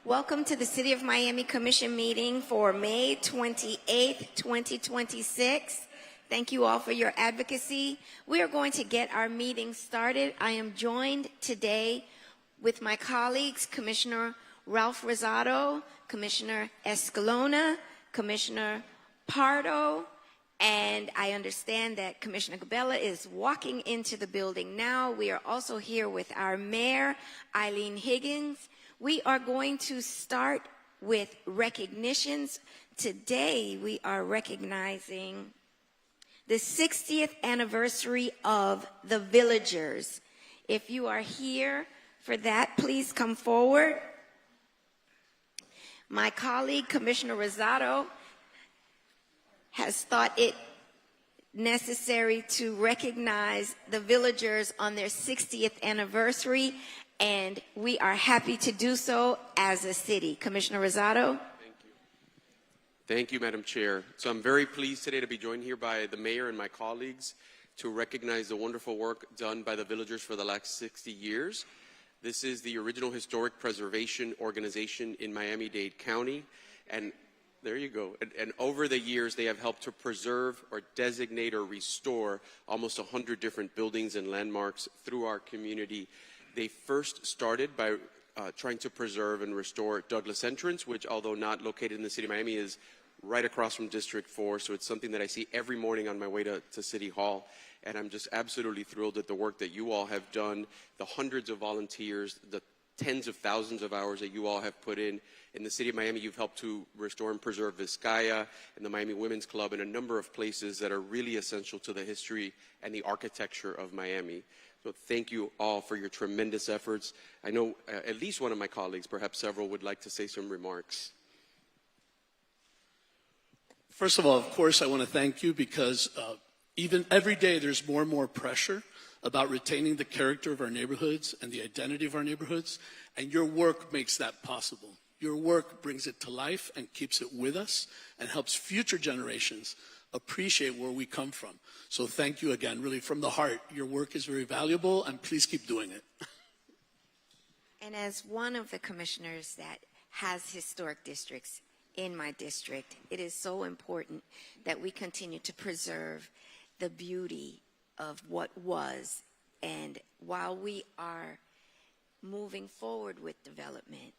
Welcome to the City of Miami Commission meeting for May 28th, 2026. Thank you all for your advocacy. We are going to get our meeting started. I am joined today with my colleagues, Commissioner Ralph Rosado, Commissioner Escalona, Commissioner Pardo, and I understand that Commissioner Gabella is walking into the building now. We are also here with our Mayor, Eileen Higgins. We are going to start with recognitions. Today, we are recognizing the 60th anniversary of the Villagers. If you are here for that, please come forward. My colleague, Commissioner Rosado, has thought it necessary to recognize the Villagers on their 60th anniversary, and we are happy to do so as a city. Commissioner Rosado. Thank you. Thank you, Madam Chair. So I'm very pleased today to be joined here by the mayor and my colleagues to recognize the wonderful work done by the Villagers for the last 60 years. This is the original historic preservation organization in Miami-Dade County, and there you go. And over the years, they have helped to preserve or designate or restore almost 100 different buildings and landmarks through our community. They first started by trying to preserve and restore Douglas Entrance, which, although not located in the city of Miami, is right across from District 4. So it's something that I see every morning on my way to City Hall. And I'm just absolutely thrilled at the work that you all have done, the hundreds of volunteers, the tens of thousands of hours that you all have put in. In the city of Miami, you've helped to restore and preserve Vizcaya and the Miami Women's Club and a number of places that are really essential to the history and the architecture of Miami. So thank you all for your tremendous efforts. I know at least one of my colleagues, perhaps several, would like to say some remarks. First of all, of course, I want to thank you because even every day there's more and more pressure about retaining the character of our neighborhoods and the identity of our neighborhoods, and your work makes that possible. Your work brings it to life and keeps it with us and helps future generations appreciate where we come from. So thank you again, really from the heart. Your work is very valuable, and please keep doing it. And as one of the commissioners that has historic districts in my district, it is so important that we continue to preserve the beauty of what was. And while we are moving forward with development,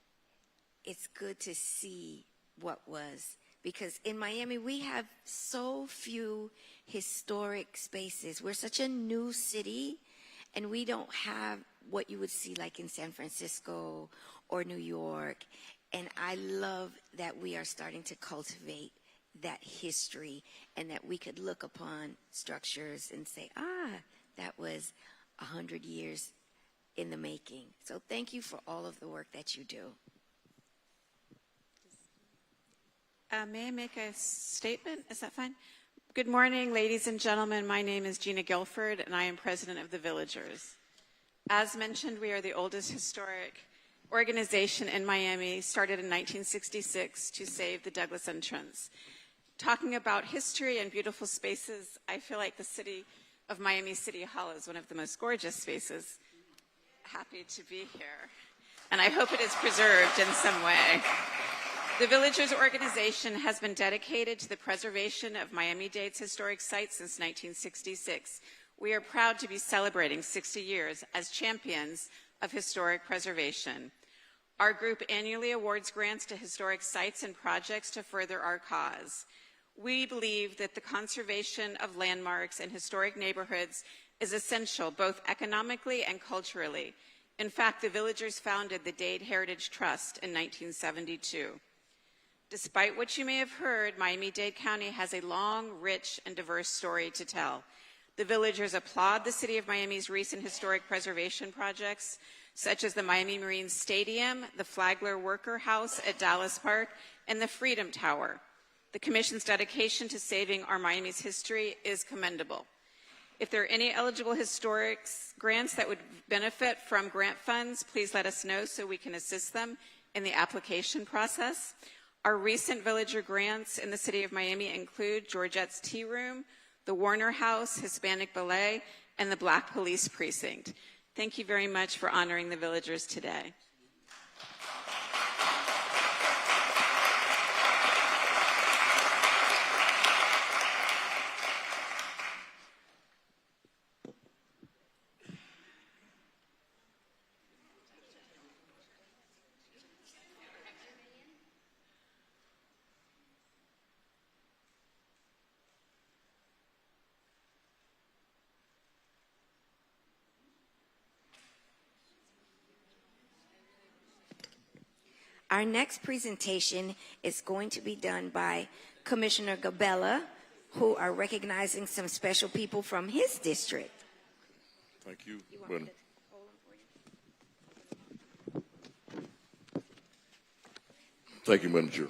it's good to see what was. Because in Miami, we have so few historic spaces. We're such a new city, and we don't have what you would see like in San Francisco or New York. And I love that we are starting to cultivate that history and that we could look upon structures and say, that was 100 years in the making. So thank you for all of the work that you do. May I make a statement? Is that fine? Good morning, ladies and gentlemen. My name is Gina Guilford, and I am president of the Villagers. As mentioned, we are the oldest historic organization in Miami, started in 1966 to save the Douglas Entrance. Talking about history and beautiful spaces, I feel like the city of Miami City Hall is one of the most gorgeous spaces. Happy to be here, and I hope it is preserved in some way. The Villagers organization has been dedicated to the preservation of Miami-Dade's historic sites since 1966. We are proud to be celebrating 60 years as champions of historic preservation. Our group annually awards grants to historic sites and projects to further our cause. We believe that the conservation of landmarks and historic neighborhoods is essential both economically and culturally. In fact, the Villagers founded the Dade Heritage Trust in 1972. Despite what you may have heard, Miami-Dade County has a long, rich, and diverse story to tell. The Villagers applaud the City of Miami's recent historic preservation projects, such as the Miami Marine Stadium, the Flagler Worker House at Dallas Park, and the Freedom Tower. The Commission's dedication to saving our Miami's history is commendable. If there are any eligible historic grants that would benefit from grant funds, please let us know so we can assist them in the application process. Our recent Villager grants in the City of Miami include Georgette's Tea Room, the Warner House, Hispanic Ballet, and the Black Police Precinct. Thank you very much for honoring the Villagers today. Our next presentation is going to be done by Commissioner Gabella, who are recognizing some special people from his district. Thank you. You want me Madam. to hold them for you? Thank you, Madam Chair.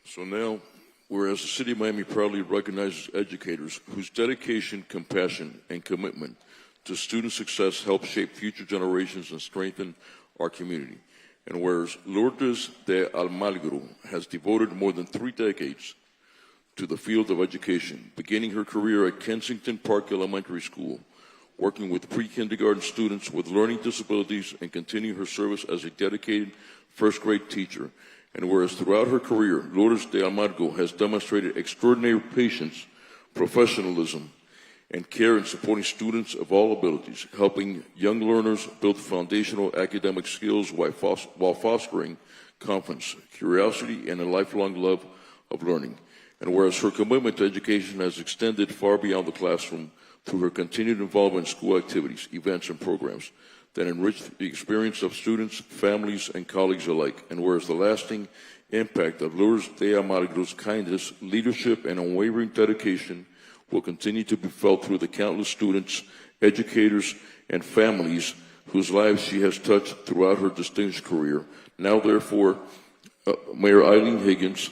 So now, whereas the City of Miami proudly recognizes educators whose dedication, compassion, and commitment to student success help shape future generations and strengthen our community. And whereas Lourdes de Almagro has devoted more than 3 decades to the field of education, beginning her career at Kensington Park Elementary School, working with pre-kindergarten students with learning disabilities, and continuing her service as a dedicated first-grade teacher. And whereas throughout her career, Lourdes de Almagro has demonstrated extraordinary patience, professionalism, and care in supporting students of all abilities, helping young learners build foundational academic skills while fostering confidence, curiosity, and a lifelong love of learning. And whereas her commitment to education has extended far beyond the classroom through her continued involvement in school activities, events, and programs that enrich the experience of students, families, and colleagues alike. And whereas the lasting impact of Lourdes de Almagro's kindness, leadership, and unwavering dedication will continue to be felt through the countless students, educators, and families whose lives she has touched throughout her distinguished career. Now, therefore, Mayor Eileen Higgins,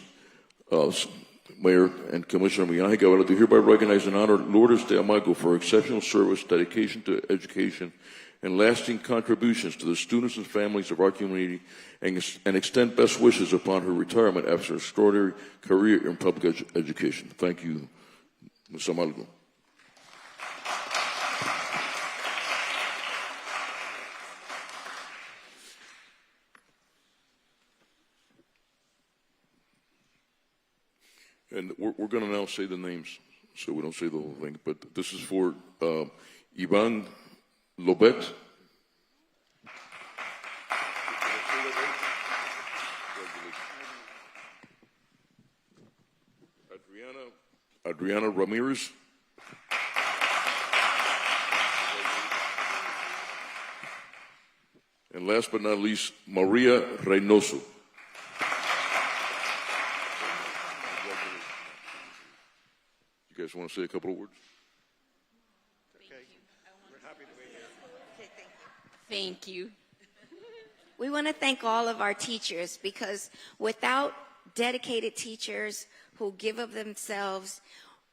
Mayor and Commissioner Miguel Gabella, do hereby recognize and honor Lourdes de Almagro for her exceptional service, dedication to education, and lasting contributions to the students and families of our community, and extend best wishes upon her retirement after an extraordinary career in public education. Thank you, Ms. Almagro. And we're going to now say the names, so we don't say the whole thing. But this is for Ivan Lobet. Adriana Ramirez. And last but not least, Maria Reynoso. You guys want to say a couple of words? Thank you. We want to thank all of our teachers, because without dedicated teachers who give of themselves,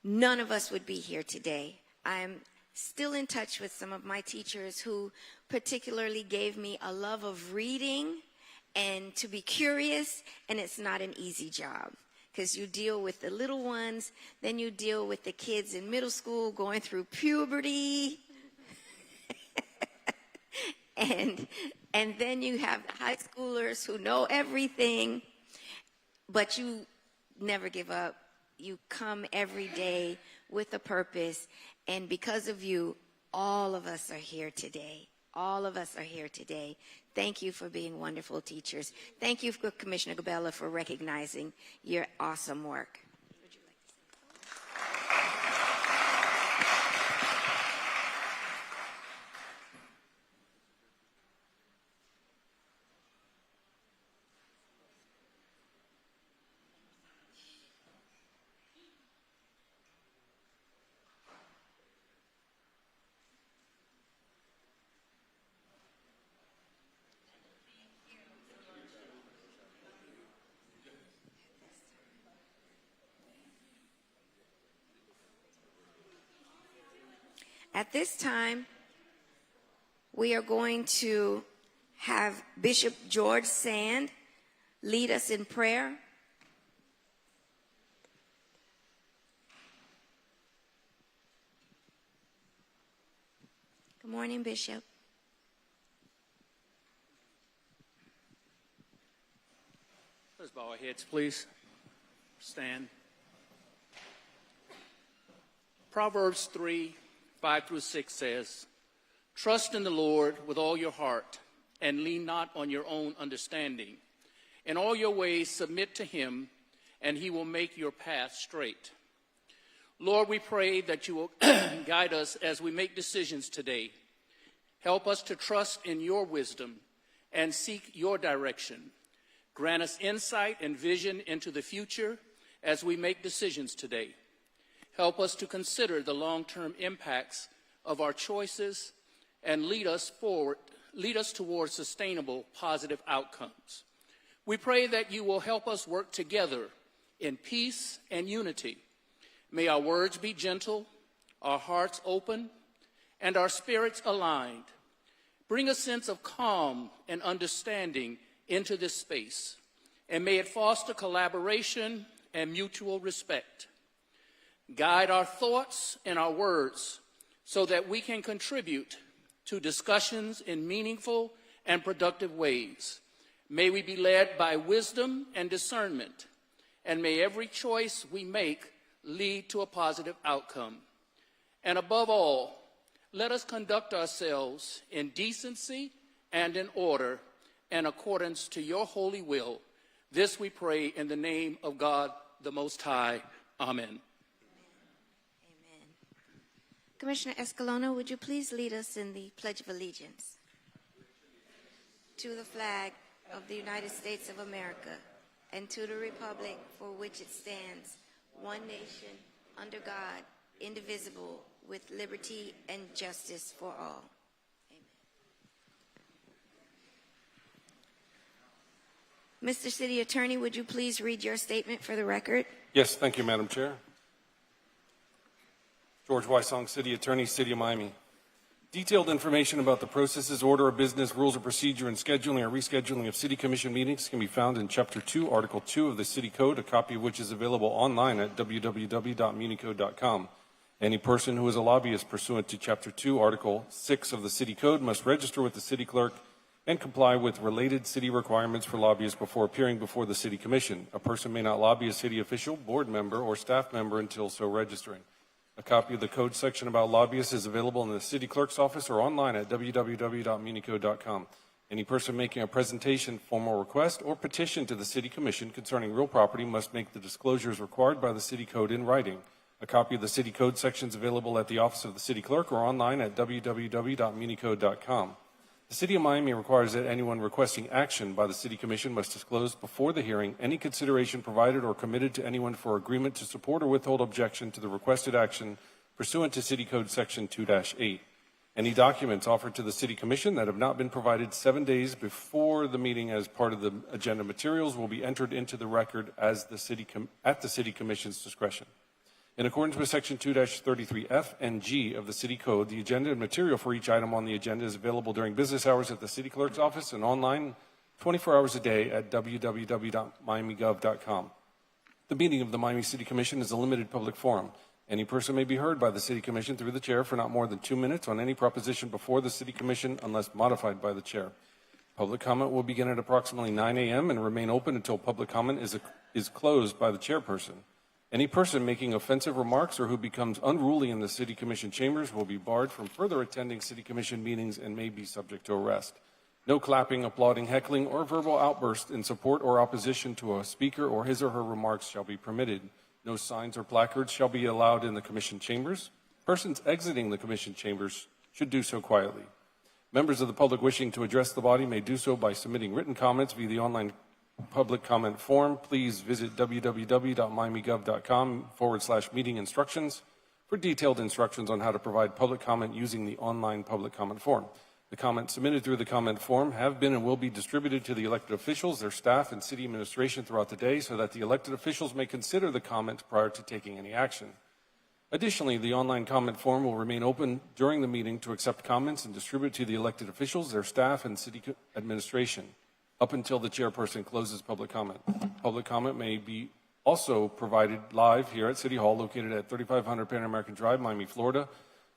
none of us would be here today. I'm still in touch with some of my teachers who particularly gave me a love of reading and to be curious, and it's not an easy job because you deal with the little ones, then you deal with the kids in middle school going through puberty, and then you have high schoolers who know everything, but you never give up. You come every day with a purpose, and because of you, all of us are here today. All of us are here today. Thank you for being wonderful teachers. Thank you, Commissioner Gabella, for recognizing your awesome work. At this time, we are going to have Bishop George Sand lead us in prayer. Good morning, Bishop. Let's bow our heads, please. Stand. Proverbs 3:5-6 says, "Trust in the Lord with all your heart and lean not on your own understanding. In all your ways submit to him, and he will make your path straight." Lord, we pray that you will guide us as we make decisions today. Help us to trust in your wisdom and seek your direction. Grant us insight and vision into the future as we make decisions today. Help us to consider the long-term impacts of our choices and lead us towards sustainable, positive outcomes. We pray that you will help us work together in peace and unity. May our words be gentle, our hearts open, and our spirits aligned. Bring a sense of calm and understanding into this space, and may it foster collaboration and mutual respect. Guide our thoughts and our words so that we can contribute to discussions in meaningful and productive ways. May we be led by wisdom and discernment, and may every choice we make lead to a positive outcome. And above all, let us conduct ourselves in decency and in order, in accordance to your holy will. This we pray in the name of God the Most High. Amen. Amen. Commissioner Escalona, would you please lead us in the Pledge of Allegiance? To the flag of the United States of America, and to the republic for which it stands, one nation, under God, indivisible, with liberty and justice for all. Amen. Mr. City Attorney, would you please read your statement for the record? Yes, thank you, Madam Chair. George Wysong, City Attorney, City of Miami. Detailed information about the processes, order of business, rules of procedure, and scheduling or rescheduling of City Commission meetings can be found in Chapter 2, Article 2 of the City Code, a copy of which is available online at www.municode.com. Any person who is a lobbyist pursuant to Chapter 2, Article 6 of the City Code must register with the City Clerk and comply with related city requirements for lobbyists before appearing before the City Commission. A person may not lobby a city official, board member, or staff member until so registering. A copy of the code section about lobbyists is available in the City Clerk's office or online at www.municode.com. Any person making a presentation, formal request, or petition to the City Commission concerning real property must make the disclosures required by the City Code in writing. A copy of the City Code section is available at the office of the City Clerk or online at www.municode.com. The City of Miami requires that anyone requesting action by the City Commission must disclose before the hearing any consideration provided or committed to anyone for agreement to support or withhold objection to the requested action pursuant to City Code Section 2-8. Any documents offered to the City Commission that have not been provided 7 days before the meeting as part of the agenda materials will be entered into the record as at the City Commission's discretion. In accordance with Section 2-33F and G of the City Code, the agenda and material for each item on the agenda is available during business hours at the City Clerk's office and online 24 hours a day at www.miamigov.com. The meeting of the Miami City Commission is a limited public forum. Any person may be heard by the City Commission through the chair for not more than 2 minutes on any proposition before the City Commission unless modified by the chair. Public comment will begin at approximately 9 a.m. and remain open until public comment is closed by the chairperson. Any person making offensive remarks or who becomes unruly in the City Commission chambers will be barred from further attending City Commission meetings and may be subject to arrest. No clapping, applauding, heckling, or verbal outbursts in support or opposition to a speaker or his or her remarks shall be permitted. No signs or placards shall be allowed in the Commission chambers. Persons exiting the Commission chambers should do so quietly. Members of the public wishing to address the body may do so by submitting written comments via the online public comment form. Please visit www.miamigov.com/meeting instructions for detailed instructions on how to provide public comment using the online public comment form. The comments submitted through the comment form have been and will be distributed to the elected officials, their staff, and city administration throughout the day so that the elected officials may consider the comments prior to taking any action. Additionally, the online comment form will remain open during the meeting to accept comments and distribute to the elected officials, their staff, and city administration up until the chairperson closes public comment. Public comment may be also provided live here at City Hall, located at 3500 Pan American Drive, Miami, Florida,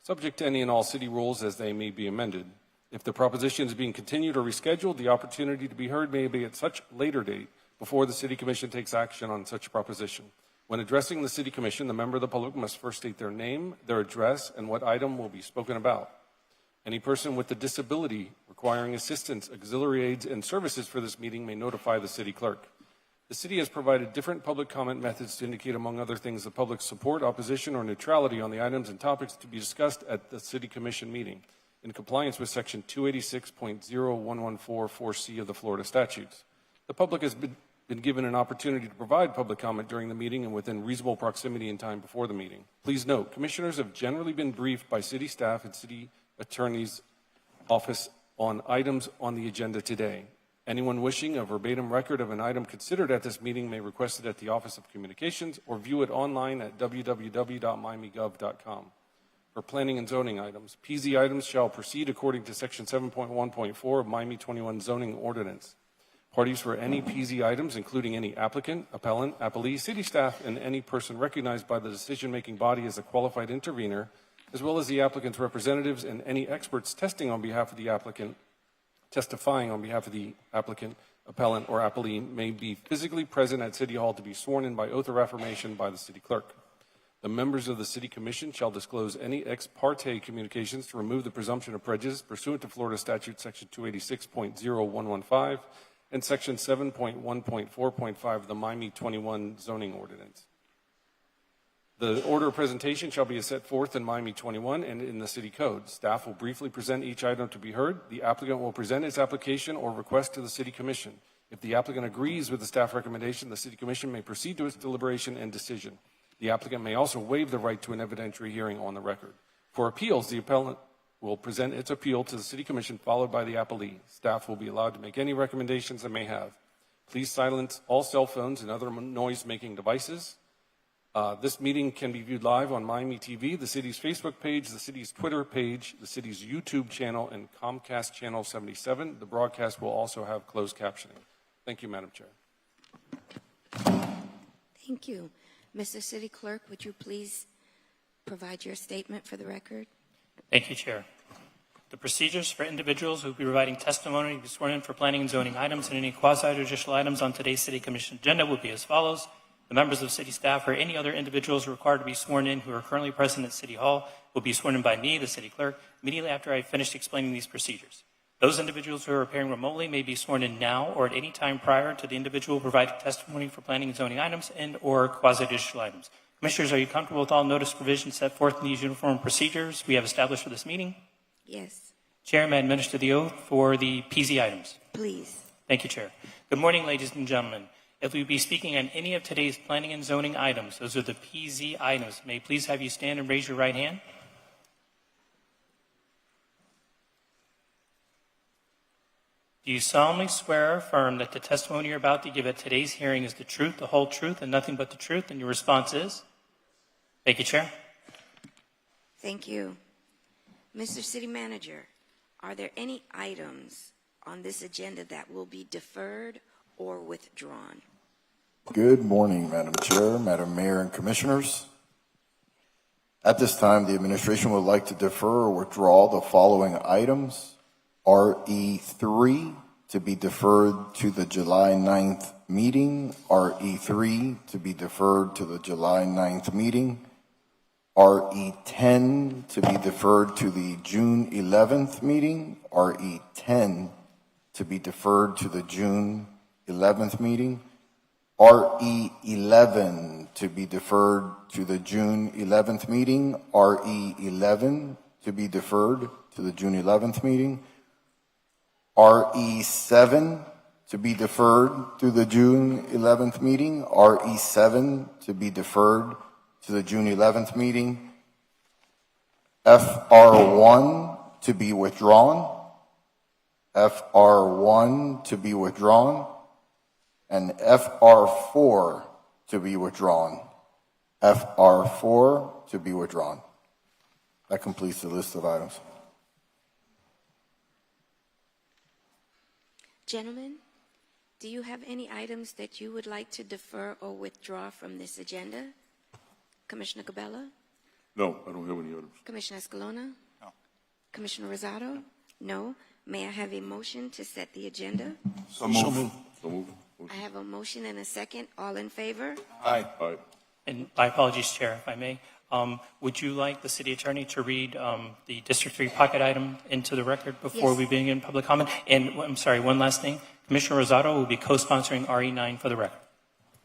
subject to any and all city rules as they may be amended. If the proposition is being continued or rescheduled, the opportunity to be heard may be at such later date before the City Commission takes action on such proposition. When addressing the City Commission, the member of the public must first state their name, their address, and what item will be spoken about. Any person with a disability requiring assistance, auxiliary aids, and services for this meeting may notify the City Clerk. The City has provided different public comment methods to indicate, among other things, the public's support, opposition, or neutrality on the items and topics to be discussed at the City Commission meeting, in compliance with Section 286.0114(4)(c) of the Florida statutes. The public has been given an opportunity to provide public comment during the meeting and within reasonable proximity and time before the meeting. Please note, commissioners have generally been briefed by city staff and city attorney's office on items on the agenda today. Anyone wishing a verbatim record of an item considered at this meeting may request it at the Office of Communications or view it online at www.miamigov.com. For planning and zoning items, PZ items shall proceed according to Section 7.1.4 of Miami 21 Zoning Ordinance. Parties for any PZ items, including any applicant, appellant, appellee, city staff, and any person recognized by the decision-making body as a qualified intervener, as well as the applicant's representatives and any experts testifying on behalf of the applicant, appellant, or appellee, may be physically present at City Hall to be sworn in by oath or affirmation by the city clerk. The members of the City Commission shall disclose any ex parte communications to remove the presumption of prejudice pursuant to Florida Statute Section 286.0115 and Section 7.1.4.5 of the Miami 21 Zoning Ordinance. The order of presentation shall be as set forth in Miami 21 and in the City Code. Staff will briefly present each item to be heard. The applicant will present its application or request to the City Commission. If the applicant agrees with the staff recommendation, the City Commission may proceed to its deliberation and decision. The applicant may also waive the right to an evidentiary hearing on the record. For appeals, the appellant will present its appeal to the City Commission, followed by the appellee. Staff will be allowed to make any recommendations it may have. Please silence all cell phones and other noise-making devices. This meeting can be viewed live on Miami TV, the city's Facebook page, the city's Twitter page, the city's YouTube channel, and Comcast Channel 77. The broadcast will also have closed captioning. Thank you, Madam Chair. Thank you. Mr. City Clerk, would you please provide your statement for the record? Thank you, Chair. The procedures for individuals who will be providing testimony to be sworn in for planning and zoning items and any quasi-judicial items on today's City Commission agenda will be as follows. The members of city staff or any other individuals required to be sworn in who are currently present at City Hall will be sworn in by me, the City Clerk, immediately after I finish explaining these procedures. Those individuals who are appearing remotely may be sworn in now or at any time prior to the individual providing testimony for planning and zoning items and or quasi-judicial items. Commissioners, are you comfortable with all notice provisions set forth in these uniform procedures we have established for this meeting? Yes, Chair, may I administer the oath for the PZ items? please. Thank you, Chair. Good morning, ladies and gentlemen. If we be speaking on any of today's planning and zoning items, those are the PZ items. May I please have you stand and raise your right hand? Do you solemnly swear or affirm that the testimony you're about to give at today's hearing is the truth, the whole truth, and nothing but the truth? And your response is? Thank you, Chair. Thank you. Mr. City Manager, are there any items on this agenda that will be deferred or withdrawn? Good morning, Madam Chair, Madam Mayor, and Commissioners. At this time, the administration would like to defer or withdraw the following items. RE3 to be deferred to the July 9th meeting. RE3 to be deferred to the July 9th meeting. RE10 to be deferred to the June 11th meeting. RE10 to be deferred to the June 11th meeting. RE11 to be deferred to the June 11th meeting. RE11 to be deferred to the June 11th meeting. RE7 to be deferred to the June 11th meeting. RE7 to be deferred to the June 11th meeting. FR1 to be withdrawn. FR1 to be withdrawn. And FR4 to be withdrawn. FR4 to be withdrawn. That completes the list of items. Gentlemen, do you have any items that you would like to defer or withdraw from this agenda? Commissioner Cabela? No, I don't have any items. Commissioner Escalona? No. Commissioner Rosado? No. May I have a motion to set the agenda? So moved. So moved. I have a motion and a second. All in favor? Aye. Aye. And my apologies, Chair, if I may. Would you like the City Attorney to read the District 3 pocket item into the record before Yes. we begin public comment? And I'm sorry, one last thing. Commissioner Rosado will be co-sponsoring RE9 for the record.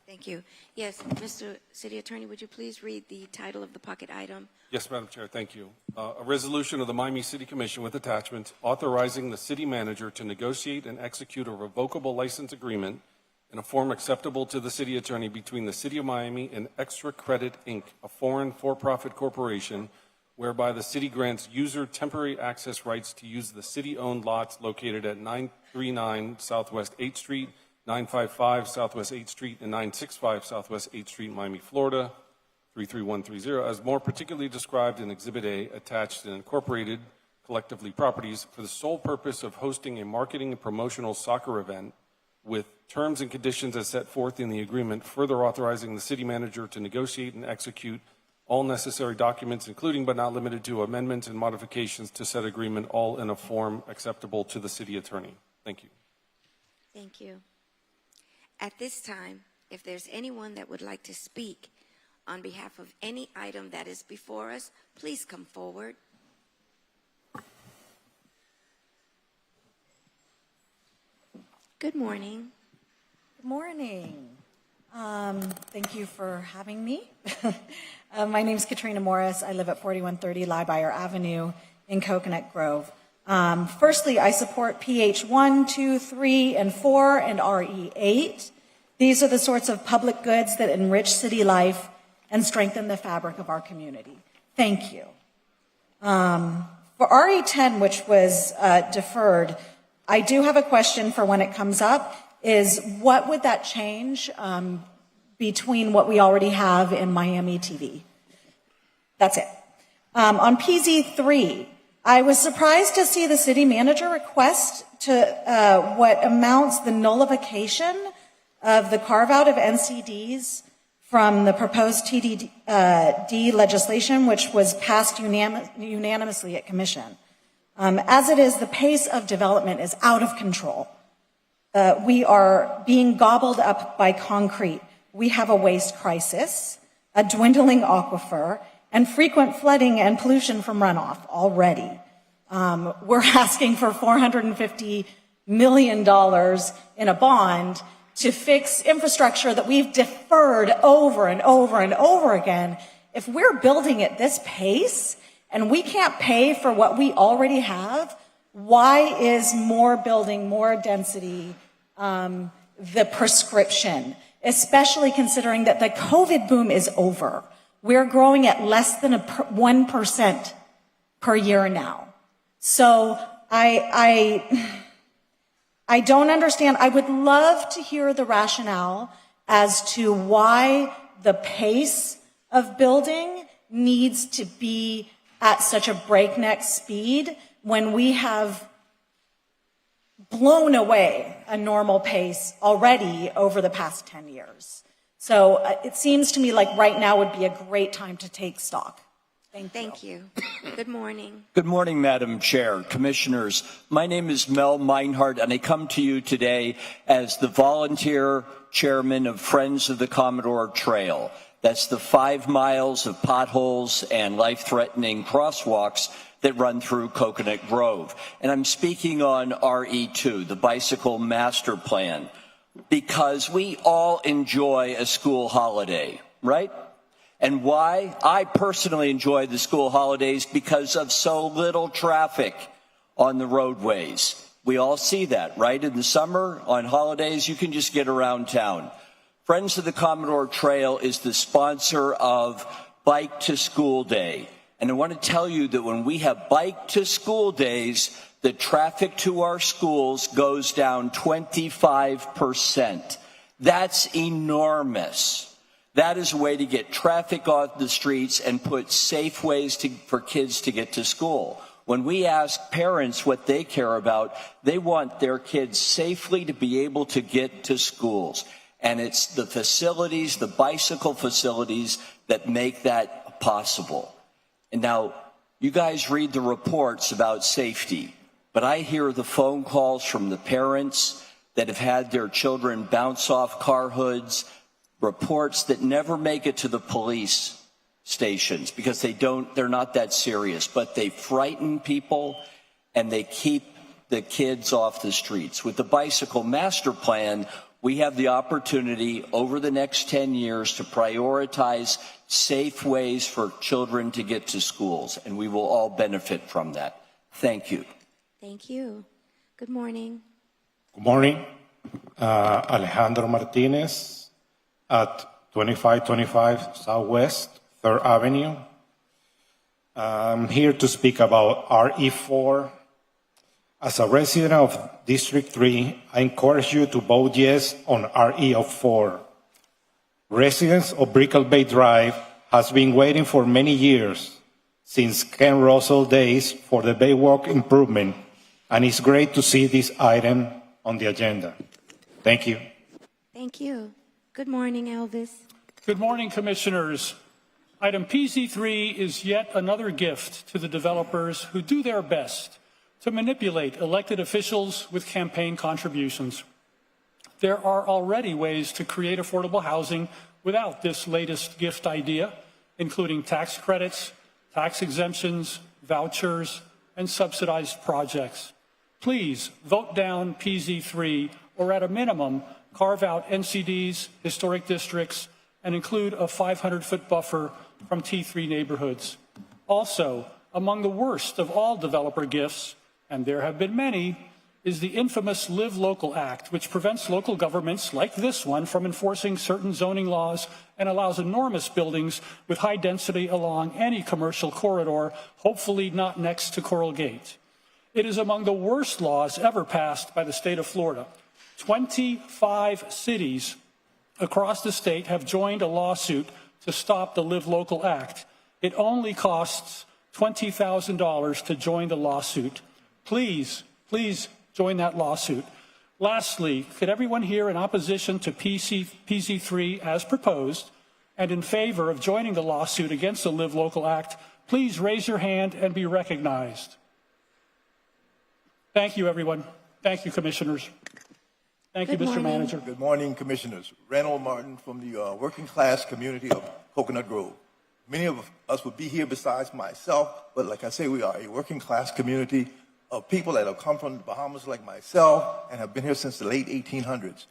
Thank you. Yes, Mr. City Attorney, would you please read the title of the pocket item? Yes, Madam Chair, thank you. A resolution of the Miami City Commission with attachment authorizing the city manager to negotiate and execute a revocable license agreement in a form acceptable to the city attorney between the City of Miami and Extra Credit, Inc., a foreign for-profit corporation, whereby the city grants user temporary access rights to use the city-owned lots located at 939 Southwest 8th Street, 955 Southwest 8th Street, and 965 Southwest 8th Street, Miami, Florida, 33130, as more particularly described in Exhibit A, attached and incorporated, collectively properties, for the sole purpose of hosting a marketing and promotional soccer event with terms and conditions as set forth in the agreement, further authorizing the city manager to negotiate and execute all necessary documents, including but not limited to amendments and modifications to said agreement, all in a form acceptable to the city attorney. Thank you. Thank you. At this time, if there's anyone that would like to speak on behalf of any item that is before us, please come forward. Good morning. Good morning. Thank you for having me. My name is Katrina Morris. I live at 4130 Liebeyer Avenue in Coconut Grove. Firstly, I support PH 1, 2, 3, and 4, and RE 8. These are the sorts of public goods that enrich city life and strengthen the fabric of our community. Thank you. For RE 10, which was deferred, I do have a question for when it comes up, is what would that change between what we already have in Miami TV? That's it. On PZ3, I was surprised to see the city manager request to what amounts the nullification of the carve-out of NCDs from the proposed TDD legislation, which was passed unanimously at commission. As it is, the pace of development is out of control. We are being gobbled up by concrete. We have a waste crisis, a dwindling aquifer, and frequent flooding and pollution from runoff already. We're asking for $450 million in a bond to fix infrastructure that we've deferred over and over and over again. If we're building at this pace and we can't pay for what we already have, why is more building, more density, the prescription, especially considering that the COVID boom is over? We're growing at less than 1% per year now. So I don't understand. I would love to hear the rationale as to why the pace of building needs to be at such a breakneck speed when we have blown away a normal pace already over the past 10 years. So it seems to me like right now would be a great time to take stock. Thank you. Good morning. Good morning, Madam Chair, Commissioners. My name is Mel Meinhardt, and I come to you today as the volunteer chairman of Friends of the Commodore Trail. That's the 5 miles of potholes and life-threatening crosswalks that run through Coconut Grove. And I'm speaking on RE2, the Bicycle Master Plan, because we all enjoy a school holiday, right? And why? I personally enjoy the school holidays because of so little traffic on the roadways. We all see that, right? In the summer, on holidays, you can just get around town. Friends of the Commodore Trail is the sponsor of Bike to School Day. And I want to tell you that when we have Bike to School Days, the traffic to our schools goes down 25%. That's enormous. That is a way to get traffic off the streets and put safe ways for kids to get to school. When we ask parents what they care about, they want their kids safely to be able to get to schools. And it's the facilities, the bicycle facilities, that make that possible. And now, you guys read the reports about safety, but I hear the phone calls from the parents that have had their children bounce off car hoods, reports that never make it to the police stations because they're not that serious, but they frighten people and they keep the kids off the streets. With the Bicycle Master Plan, we have the opportunity over the next 10 years to prioritize safe ways for children to get to schools, and we will all benefit from that. Thank you. Thank you. Good morning. Good morning. Alejandro Martinez at 2525 Southwest 3rd Avenue. I'm here to speak about RE4. As a resident of District 3, I encourage you to vote yes on RE4. Residents of Brickell Bay Drive has been waiting for many years, since Ken Russell days, for the Baywalk improvement, and it's great to see this item on the agenda. Thank you. Thank you. Good morning, Elvis. Good morning, Commissioners. Item PZ3 is yet another gift to the developers who do their best to manipulate elected officials with campaign contributions. There are already ways to create affordable housing without this latest gift idea, including tax credits, tax exemptions, vouchers, and subsidized projects. Please vote down PZ3, or at a minimum, carve out NCDs, historic districts, and include a 500-foot buffer from T3 neighborhoods. Also, among the worst of all developer gifts, and there have been many, is the infamous Live Local Act, which prevents local governments like this one from enforcing certain zoning laws and allows enormous buildings with high density along any commercial corridor, hopefully not next to Coral Gate. It is among the worst laws ever passed by the state of Florida. 25 cities across the state have joined a lawsuit to stop the Live Local Act. It only costs $20,000 to join the lawsuit. Please join that lawsuit. Lastly, could everyone here in opposition to PZ3 as proposed and in favor of joining the lawsuit against the Live Local Act, please raise your hand and be recognized. Thank you, everyone. Thank you, Commissioners. Thank you, Mr. Manager. Good morning, Commissioners. Reynold Martin from the working class community of Coconut Grove. Many of us would be here besides myself, but like I say, we are a working class community of people that have come from the Bahamas like myself and have been here since the late 1800s.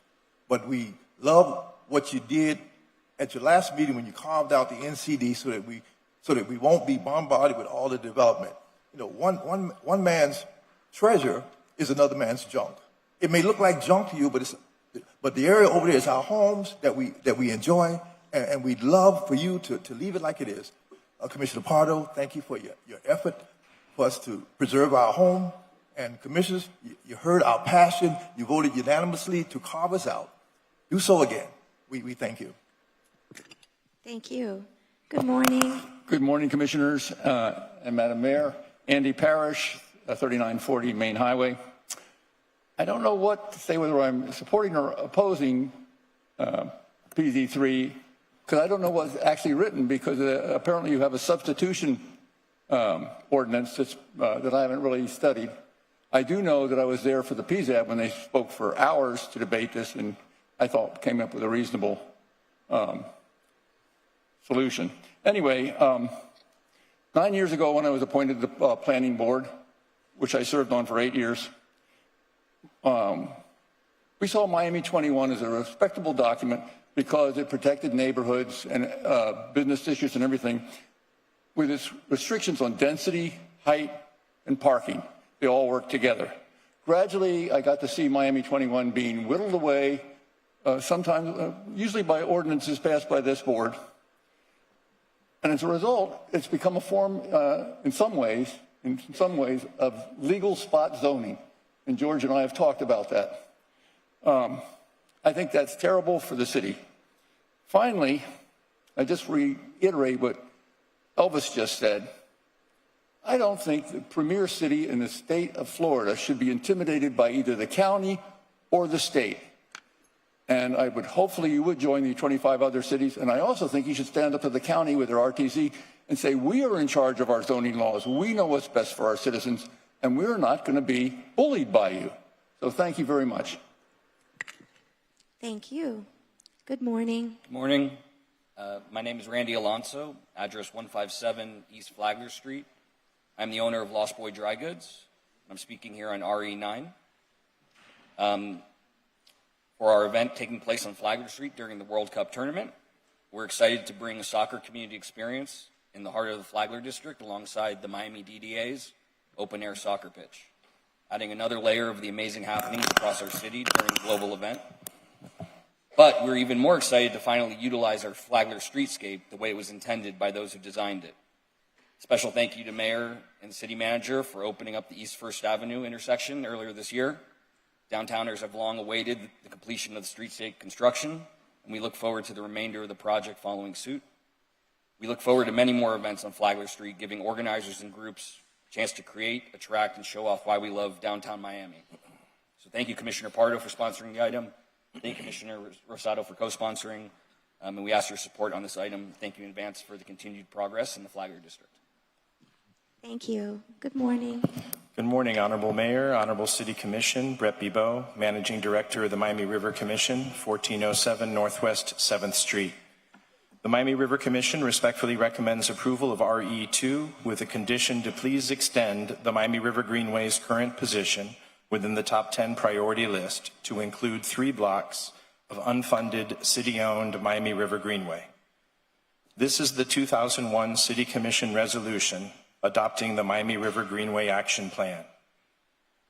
But we love what you did at your last meeting when you carved out the NCD so that we won't be bombarded with all the development. You know, one man's treasure is another man's junk. It may look like junk to you, but the area over there is our homes that we enjoy, and we'd love for you to leave it like it is. Commissioner Pardo, thank you for your effort for us to preserve our home. And Commissioners, you heard our passion. You voted unanimously to carve us out. Do so again. We thank you. Thank you. Good morning. Good morning, Commissioners and Madam Mayor. Andy Parrish, 3940 Main Highway. I don't know what to say, whether I'm supporting or opposing PZ3, because I don't know what's actually written, because apparently you have a substitution ordinance that I haven't really studied. I do know that I was there for the PZAB when they spoke for hours to debate this, and I thought came up with a reasonable solution. Anyway, 9 years ago when I was appointed to the Planning Board, which I served on for 8 years, we saw Miami 21 as a respectable document because it protected neighborhoods and business districts and everything with its restrictions on density, height, and parking. They all work together. Gradually, I got to see Miami 21 being whittled away, sometimes, usually by ordinances passed by this board. And as a result, it's become a form, in some ways, of legal spot zoning. And George and I have talked about that. I think that's terrible for the city. Finally, I just reiterate what Elvis just said. I don't think the premier city in the state of Florida should be intimidated by either the county or the state. And I would hopefully you would join the 25 other cities. And I also think you should stand up to the county with their RTC and say, we are in charge of our zoning laws. We know what's best for our citizens, and we're not going to be bullied by you. So thank you very much. Thank you. Good morning. Good morning. My name is Randy Alonso, address 157 East Flagler Street. I'm the owner of Lost Boy Dry Goods. I'm speaking here on RE9. For our event taking place on Flagler Street during the World Cup tournament, we're excited to bring a soccer community experience in the heart of the Flagler district alongside the Miami DDA's open-air soccer pitch. adding another layer of the amazing happenings across our city during a global event. But we're even more excited to finally utilize our Flagler streetscape the way it was intended by those who designed it. Special thank you to Mayor and City Manager for opening up the East First Avenue intersection earlier this year. Downtowners have long awaited the completion of the streetscape construction, and we look forward to the remainder of the project following suit. We look forward to many more events on Flagler Street, giving organizers and groups a chance to create, attract, and show off why we love downtown Miami. So thank you, Commissioner Pardo, for sponsoring the item. Thank you, Commissioner Rosado, for co-sponsoring. And we ask your support on this item. Thank you in advance for the continued progress in the Flagler District. Thank you. Good morning. Good morning, Honorable Mayor, Honorable City Commission, Brett Bibeau, Managing Director of the Miami River Commission, 1407 Northwest 7th Street. The Miami River Commission respectfully recommends approval of RE2 with a condition to please extend the Miami River Greenway's current position within the top 10 priority list to include 3 blocks of unfunded city-owned Miami River Greenway. This is the 2001 City Commission resolution adopting the Miami River Greenway Action Plan.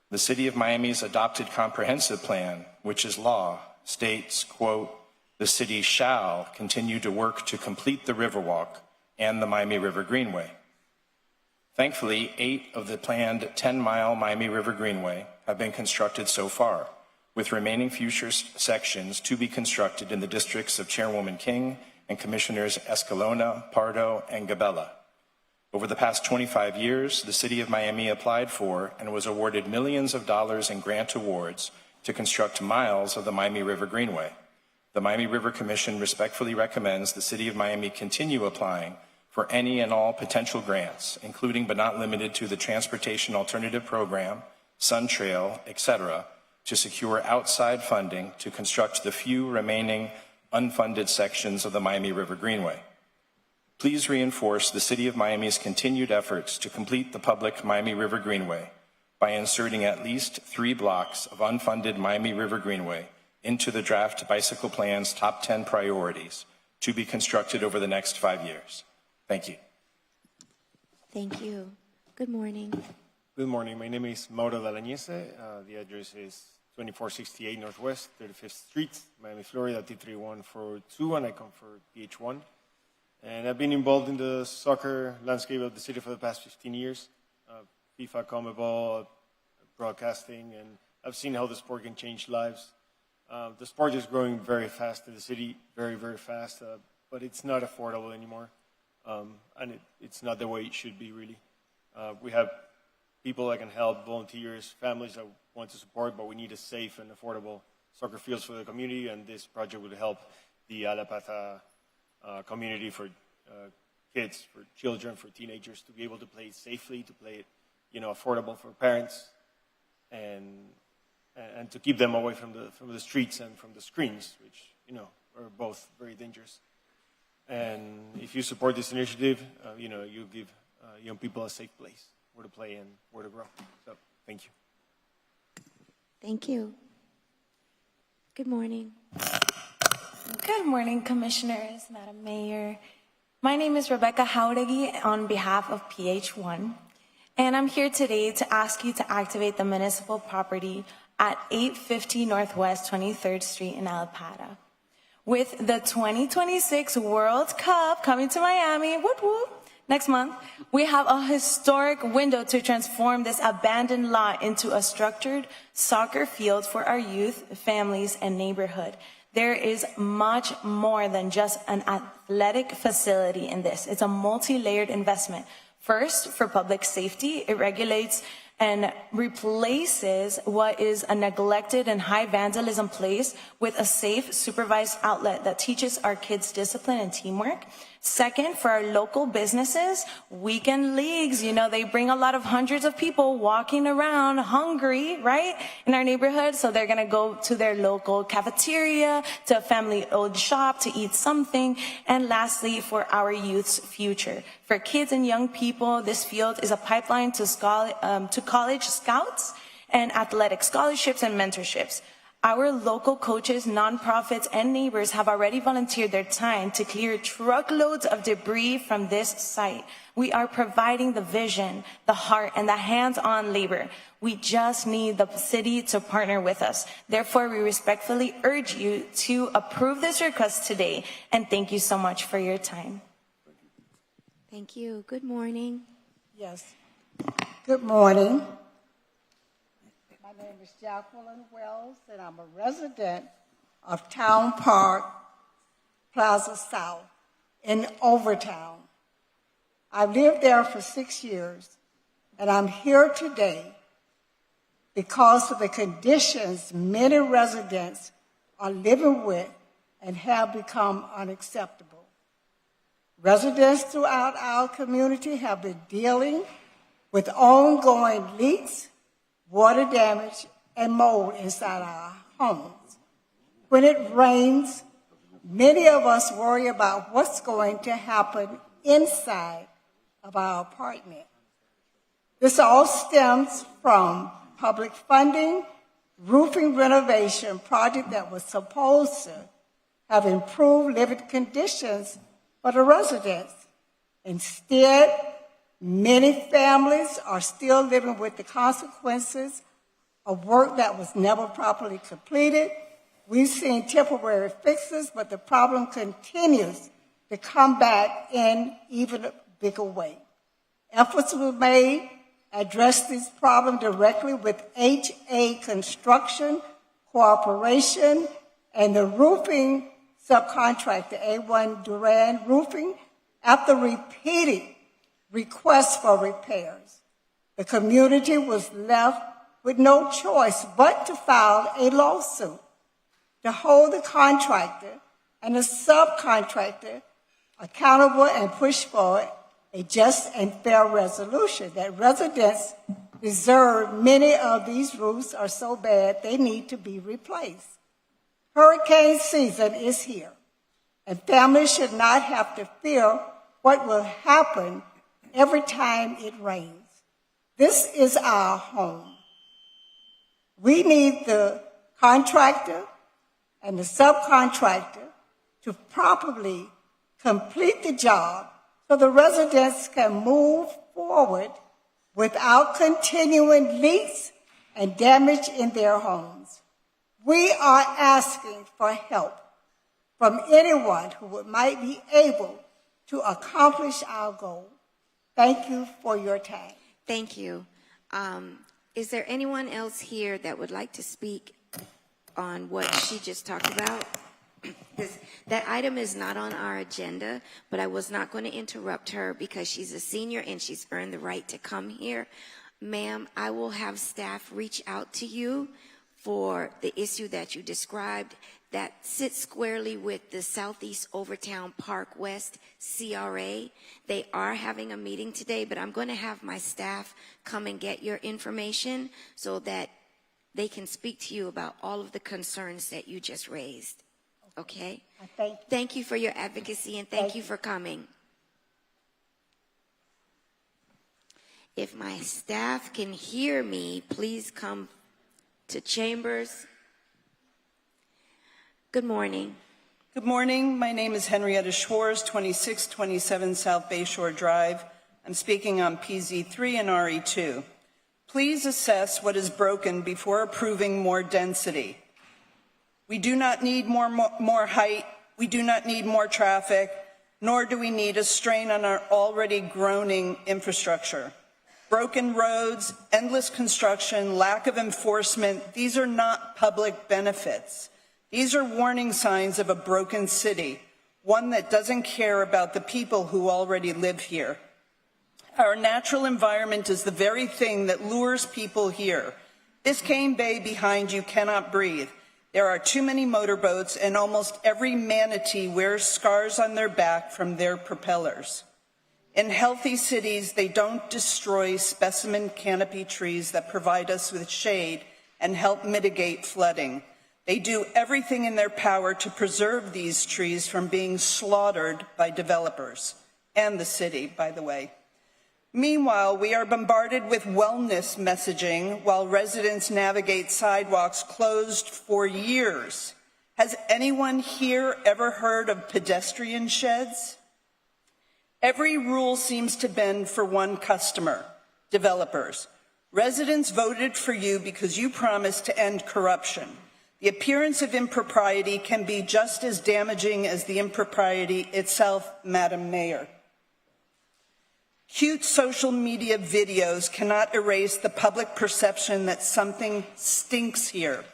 The City of Miami's adopted comprehensive plan, which is law, states, quote, the city shall continue to work to complete the Riverwalk and the Miami River Greenway. Thankfully, 8 of the planned 10-mile Miami River Greenway have been constructed so far, with remaining future sections to be constructed in the districts of Chairwoman King and Commissioners Escalona, Pardo, and Gabella. Over the past 25 years, the City of Miami applied for and was awarded millions of dollars in grant awards to construct miles of the Miami River Greenway. The Miami River Commission respectfully recommends the City of Miami continue applying for any and all potential grants, including but not limited to the Transportation Alternative Program, Sun Trail, etc., to secure outside funding to construct the few remaining unfunded sections of the Miami River Greenway. Please reinforce the City of Miami's continued efforts to complete the public Miami River Greenway by inserting at least 3 blocks of unfunded Miami River Greenway into the draft bicycle plan's top 10 priorities to be constructed over the next 5 years. Thank you. Thank you. Good morning. Good morning. My name is Mauro Dalañese. The address is 2468 Northwest 35th Street, Miami, Florida, T31442, and I come for PH1. And I've been involved in the soccer landscape of the city for the past 15 years. FIFA, CONMEBOL, broadcasting, and I've seen how the sport can change lives. The sport is growing very fast in the city, very, very fast, but it's not affordable anymore. And it's not the way it should be, really. We have people that can help, volunteers, families that want to support, but we need a safe and affordable soccer fields for the community, and this project would help the Alapata community for kids, for children, for teenagers to be able to play it safely, to play it, affordable for parents, and to keep them away from the streets and from the screens, which are both very dangerous. And if you support this initiative, you give young people a safe place where to play and where to grow. So, thank you. Thank you. Good morning. Good morning, Commissioners, Madam Mayor. My name is Rebecca Jauregui on behalf of PH1, and I'm here today to ask you to activate the municipal property at 850 Northwest 23rd Street in Alapata. With the 2026 World Cup coming to Miami, whoop whoop, next month, we have a historic window to transform this abandoned lot into a structured soccer field for our youth, families, and neighborhood. There is much more than just an athletic facility in this. It's a multi-layered investment. First, for public safety, it regulates and replaces what is a neglected and high vandalism place with a safe, supervised outlet that teaches our kids discipline and teamwork. Second, for our local businesses, weekend leagues, they bring a lot of hundreds of people walking around hungry, right, in our neighborhood. So they're going to go to their local cafeteria, to a family-owned shop to eat something. And lastly, for our youth's future. For kids and young people, this field is a pipeline to college scouts and athletic scholarships and mentorships. Our local coaches, nonprofits, and neighbors have already volunteered their time to clear truckloads of debris from this site. We are providing the vision, the heart, and the hands-on labor. We just need the city to partner with us. Therefore, we respectfully urge you to approve this request today, and thank you so much for your time. Thank you. Good morning. Yes. Good morning. My name is Jacqueline Wells, and I'm a resident of Town Park Plaza South in Overtown. I've lived there for 6 years, and I'm here today because of the conditions many residents are living with and have become unacceptable. Residents throughout our community have been dealing with ongoing leaks, water damage, and mold inside our homes. When it rains, many of us worry about what's going to happen inside of our apartment. This all stems from public funding, roofing renovation project that was supposed to have improved living conditions for the residents. Instead, many families are still living with the consequences of work that was never properly completed. We've seen temporary fixes, but the problem continues to come back in even a bigger way. Efforts were made to address this problem directly with HA Construction Corporation and the roofing subcontractor, A1 Duran Roofing, after repeated requests for repairs. The community was left with no choice but to file a lawsuit to hold the contractor and the subcontractor accountable and push for a just and fair resolution that residents deserve. Many of these roofs are so bad they need to be replaced. Hurricane season is here, and families should not have to fear what will happen every time it rains. This is our home. We need the contractor and the subcontractor to properly complete the job so the residents can move forward without continuing leaks and damage in their homes. We are asking for help from anyone who might be able to accomplish our goal. Thank you for your time. Thank you. Is there anyone else here that would like to speak on what she just talked about? That item is not on our agenda, but I was not going to interrupt her because she's a senior and she's earned the right to come here. Ma'am, I will have staff reach out to you for the issue that you described that sits squarely with the Southeast Overtown Park West CRA. They are having a meeting today, but I'm going to have my staff come and get your information so that they can speak to you about all of the concerns that you just raised. Okay? Thank you for your advocacy and thank you for coming. If my staff can hear me, please come to chambers. Good morning. Good morning. My name is Henrietta Schwartz, 2627 South Bayshore Drive. I'm speaking on PZ3 and RE2. Please assess what is broken before approving more density. We do not need more height. We do not need more traffic, nor do we need a strain on our already groaning infrastructure. Broken roads, endless construction, lack of enforcement, these are not public benefits. These are warning signs of a broken city, one that doesn't care about the people who already live here. Our natural environment is the very thing that lures people here. Biscayne Bay behind you cannot breathe. There are too many motorboats, and almost every manatee wears scars on their back from their propellers. In healthy cities, they don't destroy specimen canopy trees that provide us with shade and help mitigate flooding. They do everything in their power to preserve these trees from being slaughtered by developers, and the city, by the way. Meanwhile, we are bombarded with wellness messaging while residents navigate sidewalks closed for years. Has anyone here ever heard of pedestrian sheds? Every rule seems to bend for one customer, developers. Residents voted for you because you promised to end corruption. The appearance of impropriety can be just as damaging as the impropriety itself, Madam Mayor. Cute social media videos cannot erase the public perception that something stinks here.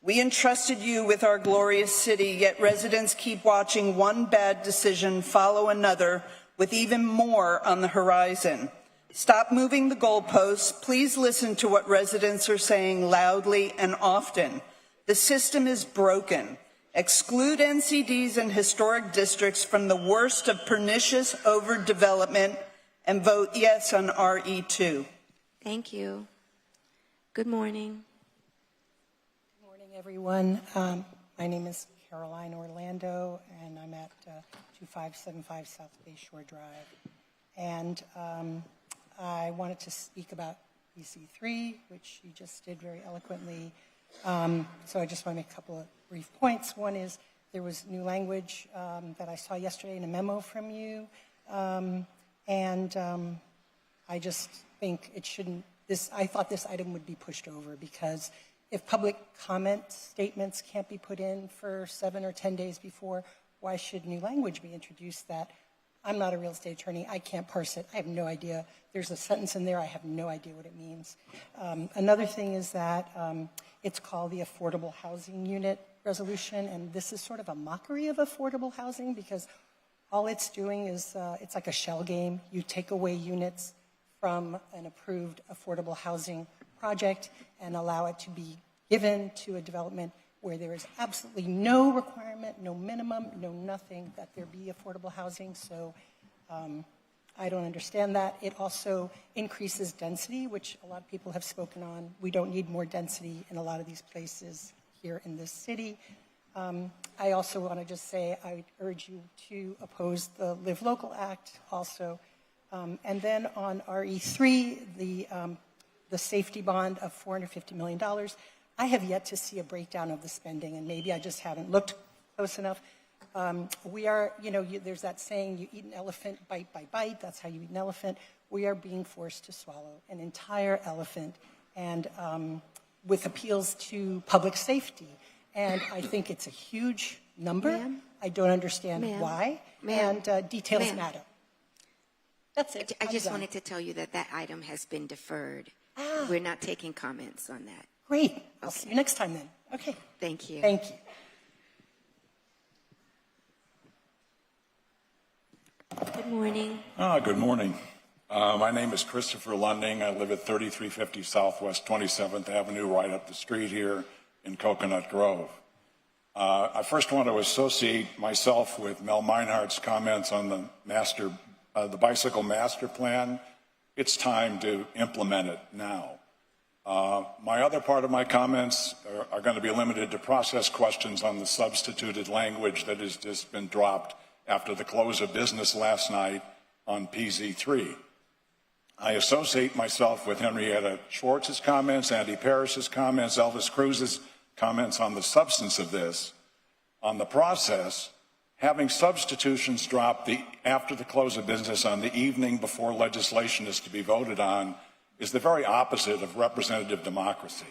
We entrusted you with our glorious city, yet residents keep watching one bad decision follow another with even more on the horizon. Stop moving the goalposts. Please listen to what residents are saying loudly and often. The system is broken. Exclude NCDs and historic districts from the worst of pernicious overdevelopment and vote yes on RE2. Thank you. Good morning. Good morning, everyone. My name is Caroline Orlando, and I'm at 2575 South Bay Shore Drive. And I wanted to speak about PC3, which you just did very eloquently. So I just want to make a couple of brief points. One is there was new language that I saw yesterday in a memo from you. I just think it shouldn't, I thought this item would be pushed over because if public comment statements can't be put in for 7 or 10 days before, why should new language be introduced that I'm not a real estate attorney, I can't parse it, I have no idea. There's a sentence in there, I have no idea what it means. Another thing is that it's called the Affordable Housing Unit Resolution, and this is sort of a mockery of affordable housing because all it's doing is, it's like a shell game. You take away units from an approved affordable housing project and allow it to be given to a development where there is absolutely no requirement, no minimum, no nothing that there be affordable housing. So I don't understand that. It also increases density, which a lot of people have spoken on. We don't need more density in a lot of these places here in this city. I also want to just say I urge you to oppose the Live Local Act also. And then on RE3, the safety bond of $450 million, I have yet to see a breakdown of the spending, and maybe I just haven't looked close enough. We are, there's that saying, you eat an elephant bite by bite. That's how you eat an elephant. We are being forced to swallow an entire elephant, and with appeals to public safety. And I think it's a huge number. I don't understand why. And details matter. That's it. I just wanted to tell you that that item has been deferred. We're not taking comments on that. Great. I'll see you next time then. Okay. Thank you. Thank you. Good morning. Good morning. My name is Christopher Lunding. I live at 3350 Southwest 27th Avenue, right up the street here in Coconut Grove. I first want to associate myself with Mel Meinhardt's comments on the bicycle master plan. It's time to implement it now. My other part of my comments are going to be limited to process questions on the substituted language that has just been dropped after the close of business last night on PZ3. I associate myself with Henrietta Schwartz's comments, Andy Parrish's comments, Elvis Cruz's comments on the substance of this. On the process, having substitutions drop after the close of business on the evening before legislation is to be voted on is the very opposite of representative democracy.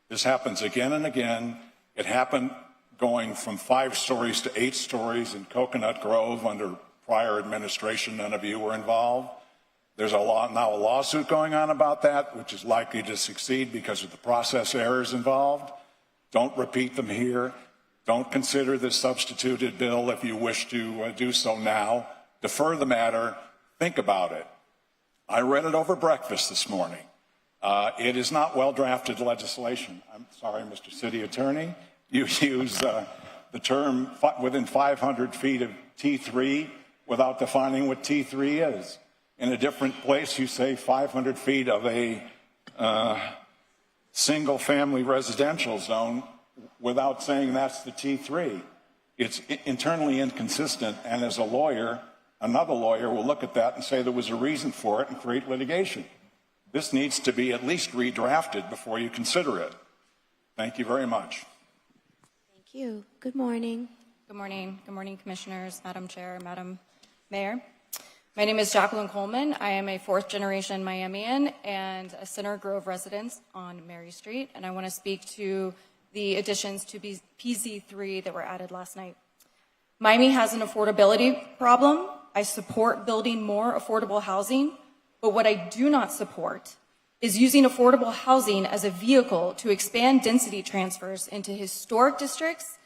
This happens again and again. It happened going from 5 stories to 8 stories in Coconut Grove under prior administration. None of you were involved. There's now a lawsuit going on about that, which is likely to succeed because of the process errors involved. Don't repeat them here. Don't consider this substituted bill if you wish to do so now. Defer the matter. Think about it. I read it over breakfast this morning. It is not well-drafted legislation. I'm sorry, Mr. City Attorney. You use the term within 500 feet of T3 without defining what T3 is. In a different place, you say 500 feet of a single-family residential zone without saying that's the T3. It's internally inconsistent, and as a lawyer, Another lawyer will look at that and say there was a reason for it and create litigation. This needs to be at least redrafted before you consider it. Thank you very much. Thank you. Good morning. Good morning. Good morning, Commissioners, Madam Chair, Madam Mayor. My name is Jacqueline Coleman. I am a fourth-generation Miamian and a Center Grove resident on Mary Street, and I want to speak to the additions to PZ3 that were added last night. Miami has an affordability problem. I support building more affordable housing, but what I do not support is using affordable housing as a vehicle to expand density transfers into historic districts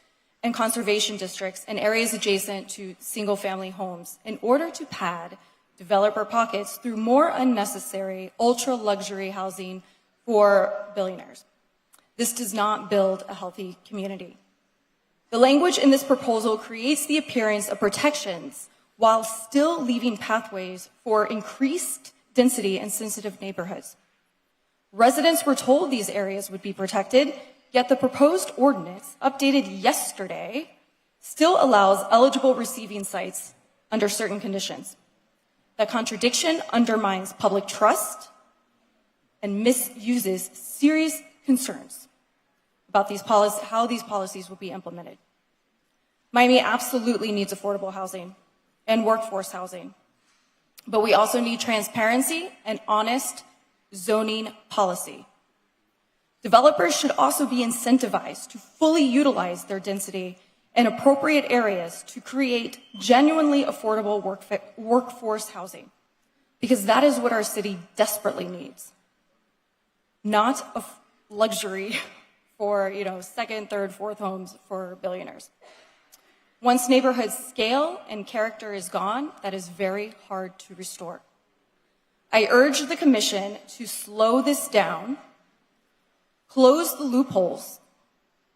and conservation districts and areas adjacent to single-family homes in order to pad developer pockets through more unnecessary ultra-luxury housing for billionaires. This does not build a healthy community. The language in this proposal creates the appearance of protections while still leaving pathways for increased density in sensitive neighborhoods. Residents were told these areas would be protected, yet the proposed ordinance, updated yesterday, still allows eligible receiving sites under certain conditions. That contradiction undermines public trust and misuses serious concerns about how these policies will be implemented. Miami absolutely needs affordable housing and workforce housing, but we also need transparency and honest zoning policy. Developers should also be incentivized to fully utilize their density in appropriate areas to create genuinely affordable workforce housing, because that is what our city desperately needs. Not a luxury for, second, third, fourth homes for billionaires. Once neighborhood scale and character is gone, that is very hard to restore. I urge the Commission to slow this down, close the loopholes,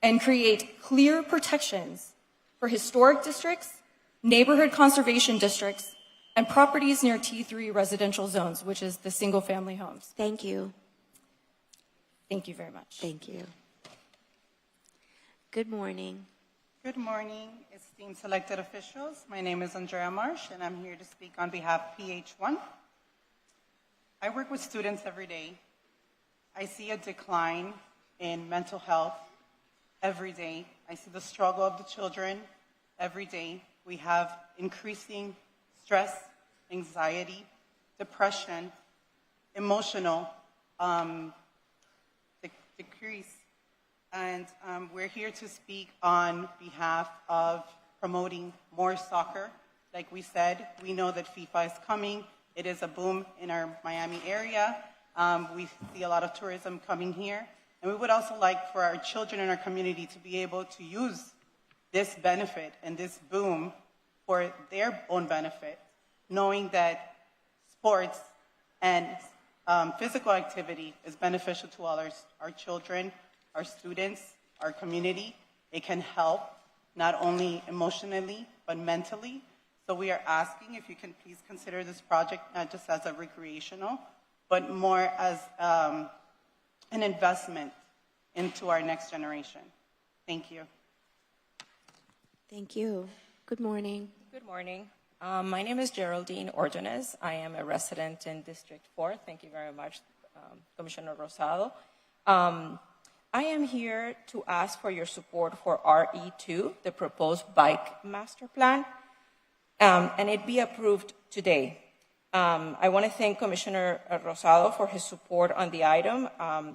and create clear protections for historic districts, neighborhood conservation districts, and properties near T3 residential zones, which is the single-family homes. Thank you. Thank you very much. Thank you. Good morning. Good morning, esteemed selected officials. My name is Andrea Marsh, and I'm here to speak on behalf of PH1. I work with students every day. I see a decline in mental health every day. I see the struggle of the children every day. We have increasing stress, anxiety, depression, emotional decrease. And we're here to speak on behalf of promoting more soccer. Like we said, we know that FIFA is coming. It is a boom in our Miami area. We see a lot of tourism coming here. And we would also like for our children in our community to be able to use this benefit and this boom for their own benefit, knowing that sports and physical activity is beneficial to all our children, our students, our community. It can help not only emotionally, but mentally. So we are asking if you can please consider this project not just as a recreational, but more as an investment into our next generation. Thank you. Thank you. Good morning. Good morning. My name is Geraldine Ordonez. I am a resident in District 4. Thank you very much, Commissioner Rosado. I am here to ask for your support for RE2, the proposed bike master plan, and it be approved today. I want to thank Commissioner Rosado for his support on the item.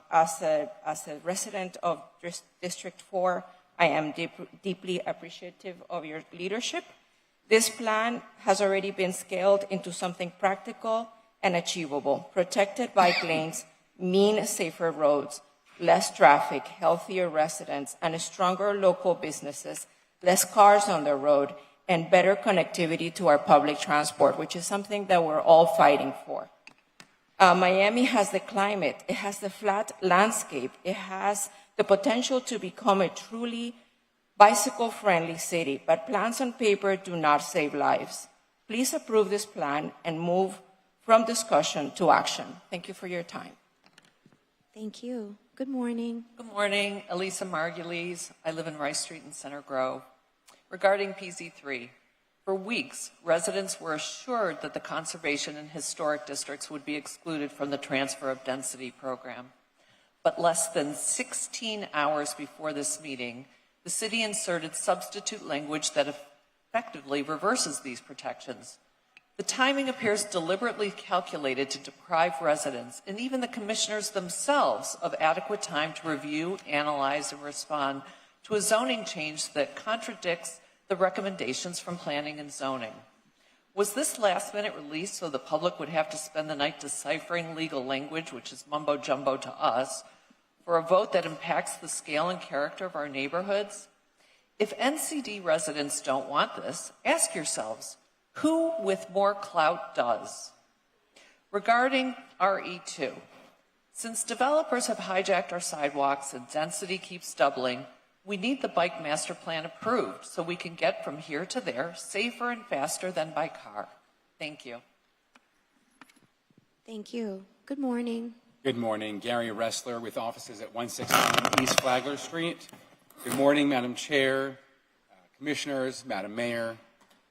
As a resident of District 4, I am deeply appreciative of your leadership. This plan has already been scaled into something practical and achievable. Protected bike lanes mean safer roads, less traffic, healthier residents, and stronger local businesses, less cars on the road, and better connectivity to our public transport, which is something that we're all fighting for. Miami has the climate, it has the flat landscape, it has the potential to become a truly bicycle-friendly city, but plans on paper do not save lives. Please approve this plan and move from discussion to action. Thank you for your time. Thank you. Good morning. Good morning. Elisa Margulies. I live in Rice Street in Center Grove. Regarding PZ3, For weeks, residents were assured that the conservation and historic districts would be excluded from the transfer of density program. But less than 16 hours before this meeting, the city inserted substitute language that effectively reverses these protections. The timing appears deliberately calculated to deprive residents and even the commissioners themselves of adequate time to review, analyze, and respond to a zoning change that contradicts the recommendations from planning and zoning. Was this last-minute release so the public would have to spend the night deciphering legal language, which is mumbo-jumbo to us, for a vote that impacts the scale and character of our neighborhoods? If NCD residents don't want this, ask yourselves, who with more clout does? Regarding RE2, since developers have hijacked our sidewalks and density keeps doubling, we need the bike master plan approved so we can get from here to there safer and faster than by car. Thank you. Thank you. Good morning. Good morning. Gary Ressler with offices at 169 East Flagler Street. Good morning, Madam Chair, Commissioners, Madam Mayor.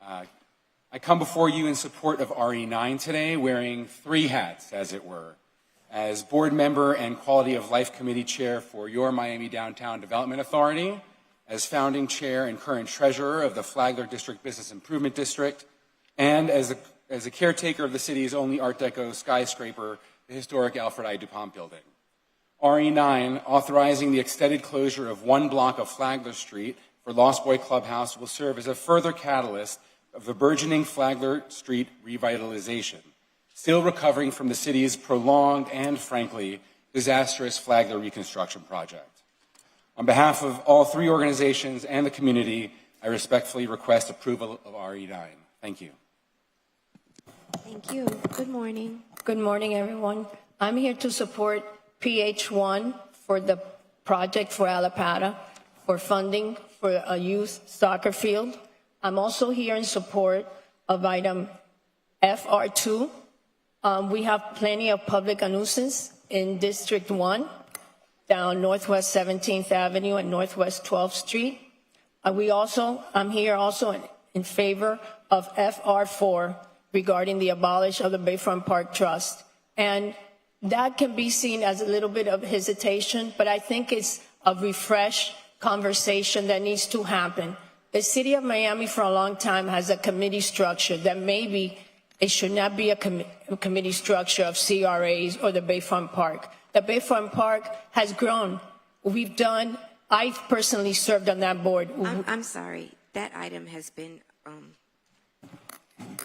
I come before you in support of RE9 today, wearing three hats, as it were. As board member and Quality of Life Committee Chair for your Miami Downtown Development Authority, as founding chair and current treasurer of the Flagler District Business Improvement District, and as a caretaker of the city's only Art Deco skyscraper, the historic Alfred I. DuPont building. RE9, authorizing the extended closure of one block of Flagler Street for Lost Boy Clubhouse, will serve as a further catalyst of the burgeoning Flagler Street revitalization, still recovering from the city's prolonged and, frankly, disastrous Flagler reconstruction project. On behalf of all three organizations and the community, I respectfully request approval of RE9. Thank you. Thank you. Good morning. Good morning, everyone. I'm here to support PH1 for the project for Allapattah, for funding for a youth soccer field. I'm also here in support of item FR2. We have plenty of public nuisance in District 1, down Northwest 17th Avenue and Northwest 12th Street. I'm here also in favor of FR4 regarding the abolish of the Bayfront Park Trust. And that can be seen as a little bit of hesitation, but I think it's a refreshed conversation that needs to happen. The city of Miami for a long time has a committee structure that maybe it should not be a committee structure of CRAs or the Bayfront Park. The Bayfront Park has grown. I personally served on that board. I'm sorry. That item has been...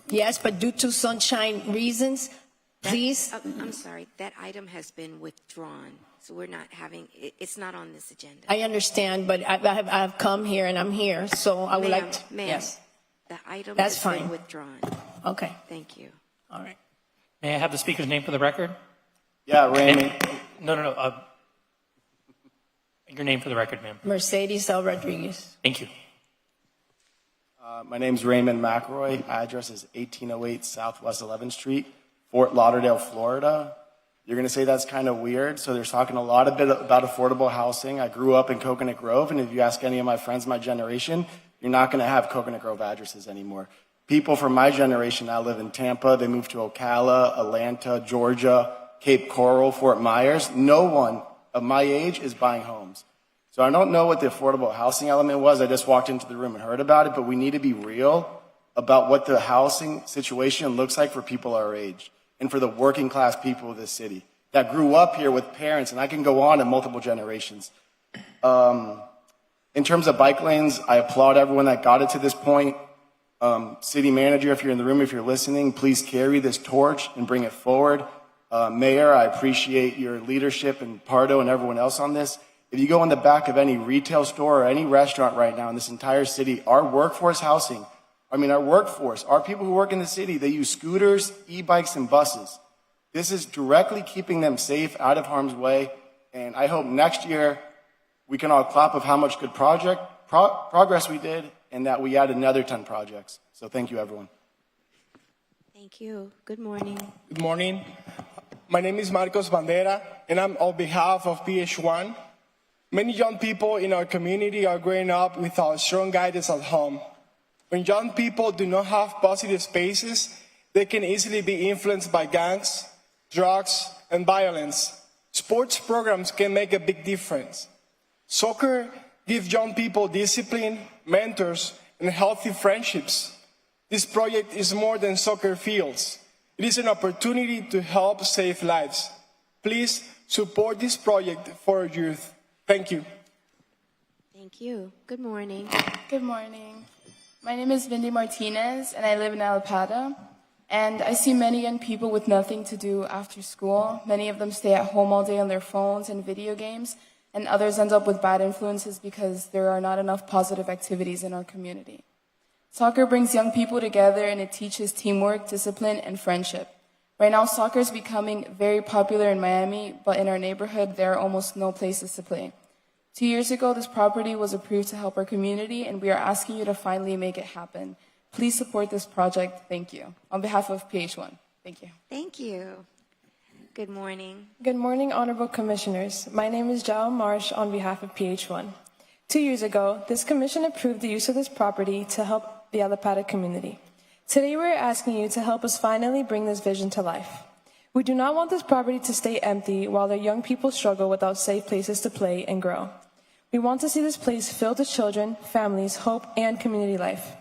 Yes, but due to sunshine reasons, please... I'm sorry. That item has been withdrawn. So we're not having... It's not on this agenda. I understand, but I've come here and I'm here, so I would like to... Ma'am, yes. the item That's has fine. been withdrawn. Okay. Thank you. All right. May I have the speaker's name for the record? Yeah, Raymond. No. Your name for the record, ma'am. Mercedes L. Rodriguez. Thank you. My name's Raymond McElroy. Address is 1808 Southwest 11th Street, Fort Lauderdale, Florida. You're going to say that's kind of weird. So they're talking a lot about affordable housing. I grew up in Coconut Grove, and if you ask any of my friends my generation, you're not going to have Coconut Grove addresses anymore. People from my generation now live in Tampa. They moved to Ocala, Atlanta, Georgia, Cape Coral, Fort Myers. No one of my age is buying homes. So I don't know what the affordable housing element was. I just walked into the room and heard about it, but we need to be real about what the housing situation looks like for people our age and for the working class people of this city that grew up here with parents, and I can go on in multiple generations. In terms of bike lanes, I applaud everyone that got it to this point. City manager, if you're in the room, if you're listening, please carry this torch and bring it forward. Mayor, I appreciate your leadership and Pardo and everyone else on this. If you go in the back of any retail store or any restaurant right now in this entire city, our workforce, our people who work in the city, they use scooters, e-bikes, and buses. This is directly keeping them safe, out of harm's way, and I hope next year we can all clap of how much good progress we did and that we add another 10 projects. So thank you, everyone. Thank you. Good morning. Good morning. My name is Marcos Bandera, and I'm on behalf of PH1. Many young people in our community are growing up without strong guidance at home. When young people do not have positive spaces, they can easily be influenced by gangs, drugs, and violence. Sports programs can make a big difference. Soccer gives young people discipline, mentors, and healthy friendships. This project is more than soccer fields. It is an opportunity to help save lives. Please support this project for our youth. Thank you. Thank you. Good morning. Good morning. My name is Vindy Martinez, and I live in Alapata. And I see many young people with nothing to do after school. Many of them stay at home all day on their phones and video games, and others end up with bad influences because there are not enough positive activities in our community. Soccer brings young people together, and it teaches teamwork, discipline, and friendship. Right now, soccer is becoming very popular in Miami, but in our neighborhood, there are almost no places to play. 2 years ago, this property was approved to help our community, and we are asking you to finally make it happen. Please support this project. Thank you. On behalf of PH1, thank you. Thank you. Good morning. Good morning, Honorable Commissioners. My name is Jao Marsh on behalf of PH1. 2 years ago, this commission approved the use of this property to help the Alapata community. Today, we're asking you to help us finally bring this vision to life. We do not want this property to stay empty while our young people struggle without safe places to play and grow. We want to see this place filled with children, families, hope, and community life.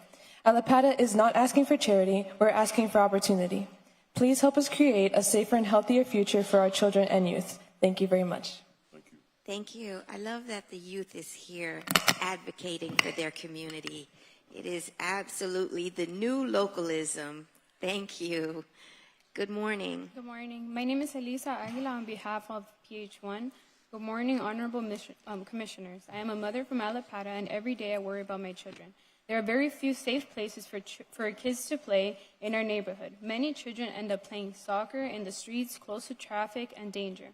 Alapata is not asking for charity, we're asking for opportunity. Please help us create a safer and healthier future for our children and youth. Thank you very much. Thank you. I love that the youth is here advocating for their community. It is absolutely the new localism. Thank you. Good morning. Good morning. My name is Elisa Aguila on behalf of PH1. Good morning, Honorable Commissioners. I am a mother from Alapata, and every day I worry about my children. There are very few safe places for kids to play in our neighborhood. Many children end up playing soccer in the streets close to traffic and danger.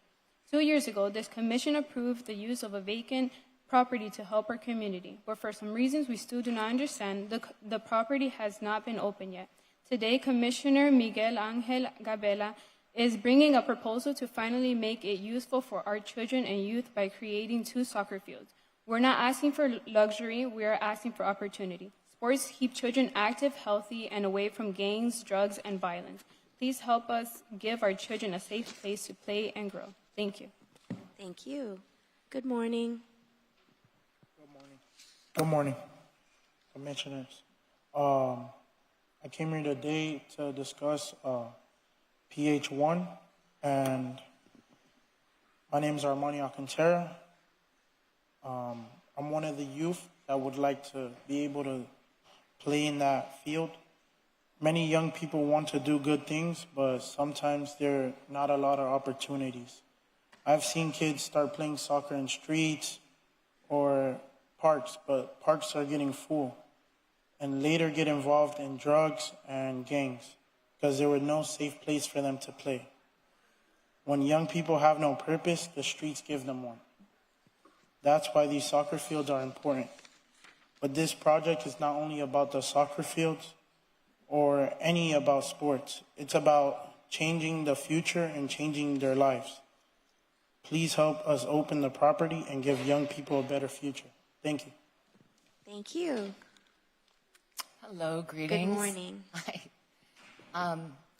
2 years ago, this commission approved the use of a vacant property to help our community, but for some reasons we still do not understand, the property has not been opened yet. Today, Commissioner Miguel Angel Gabela is bringing a proposal to finally make it useful for our children and youth by creating 2 soccer fields. We're not asking for luxury, we are asking for opportunity. Sports keep children active, healthy, and away from gangs, drugs, and violence. Please help us give our children a safe place to play and grow. Thank you. Thank you. Good morning. Good morning, Commissioners. I came here today to discuss PH1, and my name is Armani Alcantara. I'm one of the youth that would like to be able to play in that field. Many young people want to do good things, but sometimes there are not a lot of opportunities. I've seen kids start playing soccer in streets or parks, but parks are getting full, and later get involved in drugs and gangs because there was no safe place for them to play. When young people have no purpose, the streets give them one. That's why these soccer fields are important. But this project is not only about the soccer fields or any about sports. It's about changing the future and changing their lives. Please help us open the property and give young people a better future. Thank you. Thank you. Hello, greetings. Good morning. Hi.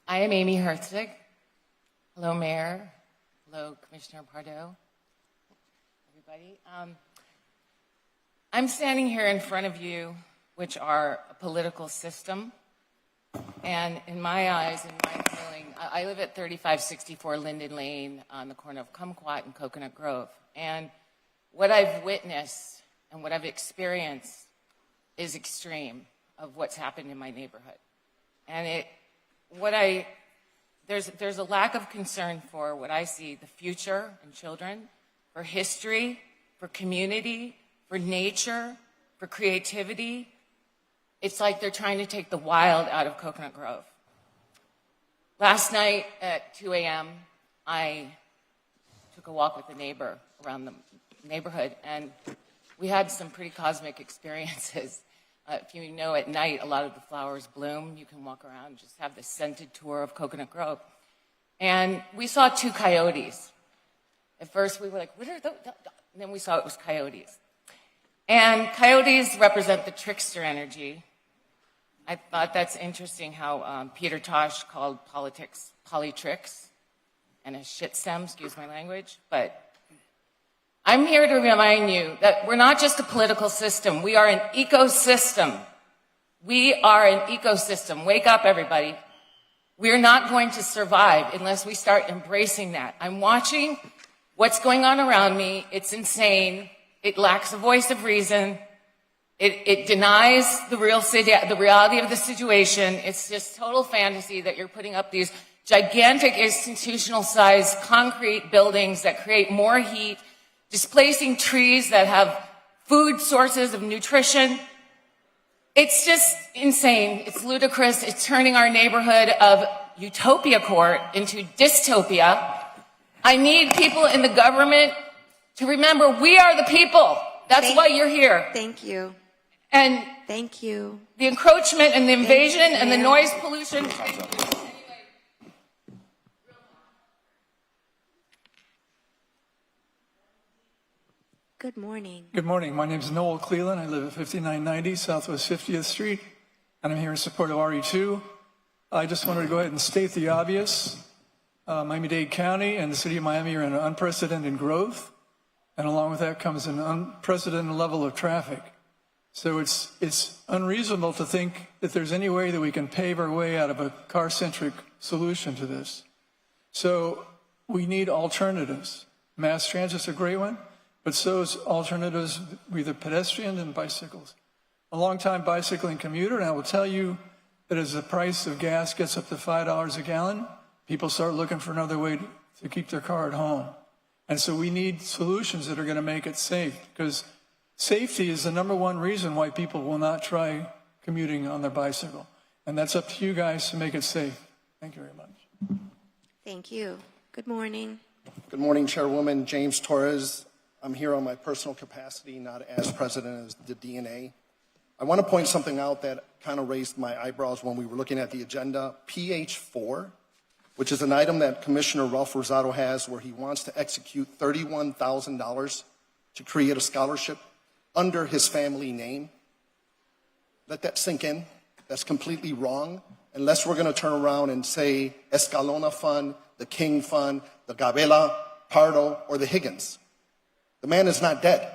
I am Amy Herzig. Hello, Mayor. Hello, Commissioner Pardo. Everybody. I'm standing here in front of you, which are a political system. And in my eyes, in my feeling, I live at 3564 Linden Lane on the corner of Kumquat and Coconut Grove. And what I've witnessed and what I've experienced is extreme of what's happened in my neighborhood. And there's a lack of concern for what I see, the future and children, for history, for community, for nature, for creativity. It's like they're trying to take the wild out of Coconut Grove. Last night at 2 a.m., I took a walk with a neighbor around the neighborhood, and we had some pretty cosmic experiences. If you know, at night, a lot of the flowers bloom. You can walk around and just have this scented tour of Coconut Grove. And we saw 2 coyotes. At first, we were like, what are those? And then we saw it was coyotes. And coyotes represent the trickster energy I thought that's interesting how Peter Tosh called politics polytricks and a shit stem, excuse my language. But I'm here to remind you that we're not just a political system. We are an ecosystem. We are an ecosystem. Wake up, everybody. We're not going to survive unless we start embracing that. I'm watching what's going on around me. It's insane. It lacks a voice of reason. It denies the reality of the situation. It's just total fantasy that you're putting up these gigantic institutional-sized concrete buildings that create more heat, displacing trees that have food sources of nutrition. It's just insane. It's ludicrous. It's turning our neighborhood of Utopia Court into dystopia. I need people in the government to remember we are the people. That's why you're here. Thank you. And thank you. The encroachment and the invasion and the noise pollution. Good morning. Good morning. My name is Noel Cleland. I live at 5990 Southwest 50th Street, and I'm here in support of RE2. I just wanted to go ahead and state the obvious. Miami-Dade County and the city of Miami are in an unprecedented growth, and along with that comes an unprecedented level of traffic. So it's unreasonable to think that there's any way that we can pave our way out of a car-centric solution to this. So we need alternatives. Mass transit's a great one, but so is alternatives with the pedestrian and bicycles. A long-time bicycling commuter, and I will tell you that as the price of gas gets up to $5 a gallon, people start looking for another way to keep their car at home. And so we need solutions that are going to make it safe, because safety is the number one reason why people will not try commuting on their bicycle. And that's up to you guys to make it safe. Thank you very much. Thank you. Good morning. Good morning, Chairwoman. James Torres. I'm here on my personal capacity, not as president of the DNA. I want to point something out that kind of raised my eyebrows when we were looking at the agenda. PH4, which is an item that Commissioner Ralph Rosado has where he wants to execute $31,000 to create a scholarship under his family name. Let that sink in. That's completely wrong, unless we're going to turn around and say Escalona Fund, the King Fund, the Gabela, Pardo, or the Higgins. The man is not dead.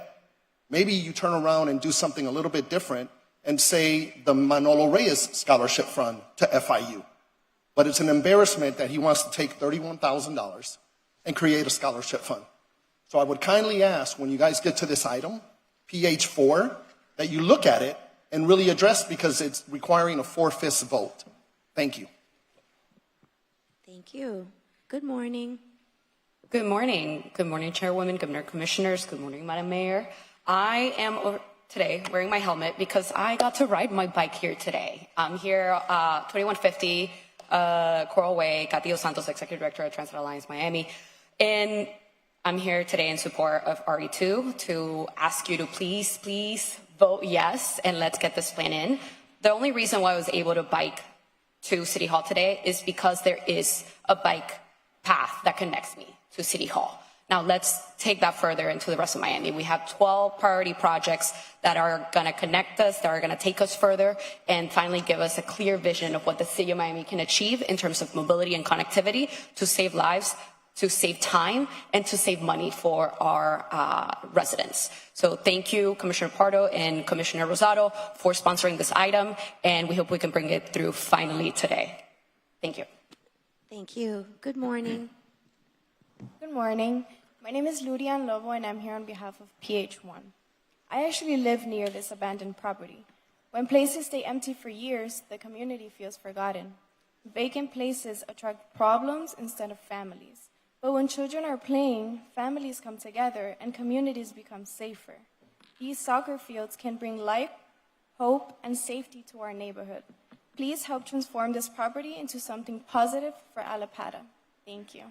Maybe you turn around and do something a little bit different and say the Manolo Reyes Scholarship Fund to FIU. But it's an embarrassment that he wants to take $31,000 and create a scholarship fund. So I would kindly ask, when you guys get to this item, PH4, that you look at it and really address, because it's requiring a 4/5 vote. Thank you. Thank you. Good morning. Good morning. Good morning, Chairwoman, Governor, Commissioners. Good morning, Madam Mayor. I am today wearing my helmet because I got to ride my bike here today. I'm here 2150 Coral Way, Castillo Santos, Executive Director of Transit Alliance Miami. And I'm here today in support of RE2 to ask you to please vote yes, and let's get this plan in. The only reason why I was able to bike to City Hall today is because there is a bike path that connects me to City Hall. Now let's take that further into the rest of Miami. We have 12 priority projects that are going to connect us, that are going to take us further, and finally give us a clear vision of what the City of Miami can achieve in terms of mobility and connectivity to save lives, to save time, and to save money for our residents. So thank you, Commissioner Pardo and Commissioner Rosado, for sponsoring this item, and we hope we can bring it through finally today. Thank you. Thank you. Good morning. Good morning. My name is Lurian Lobo, and I'm here on behalf of PH1. I actually live near this abandoned property. When places stay empty for years, the community feels forgotten. Vacant places attract problems instead of families. But when children are playing, families come together and communities become safer. These soccer fields can bring life, hope, and safety to our neighborhood. Please help transform this property into something positive for Allapattah. Thank you.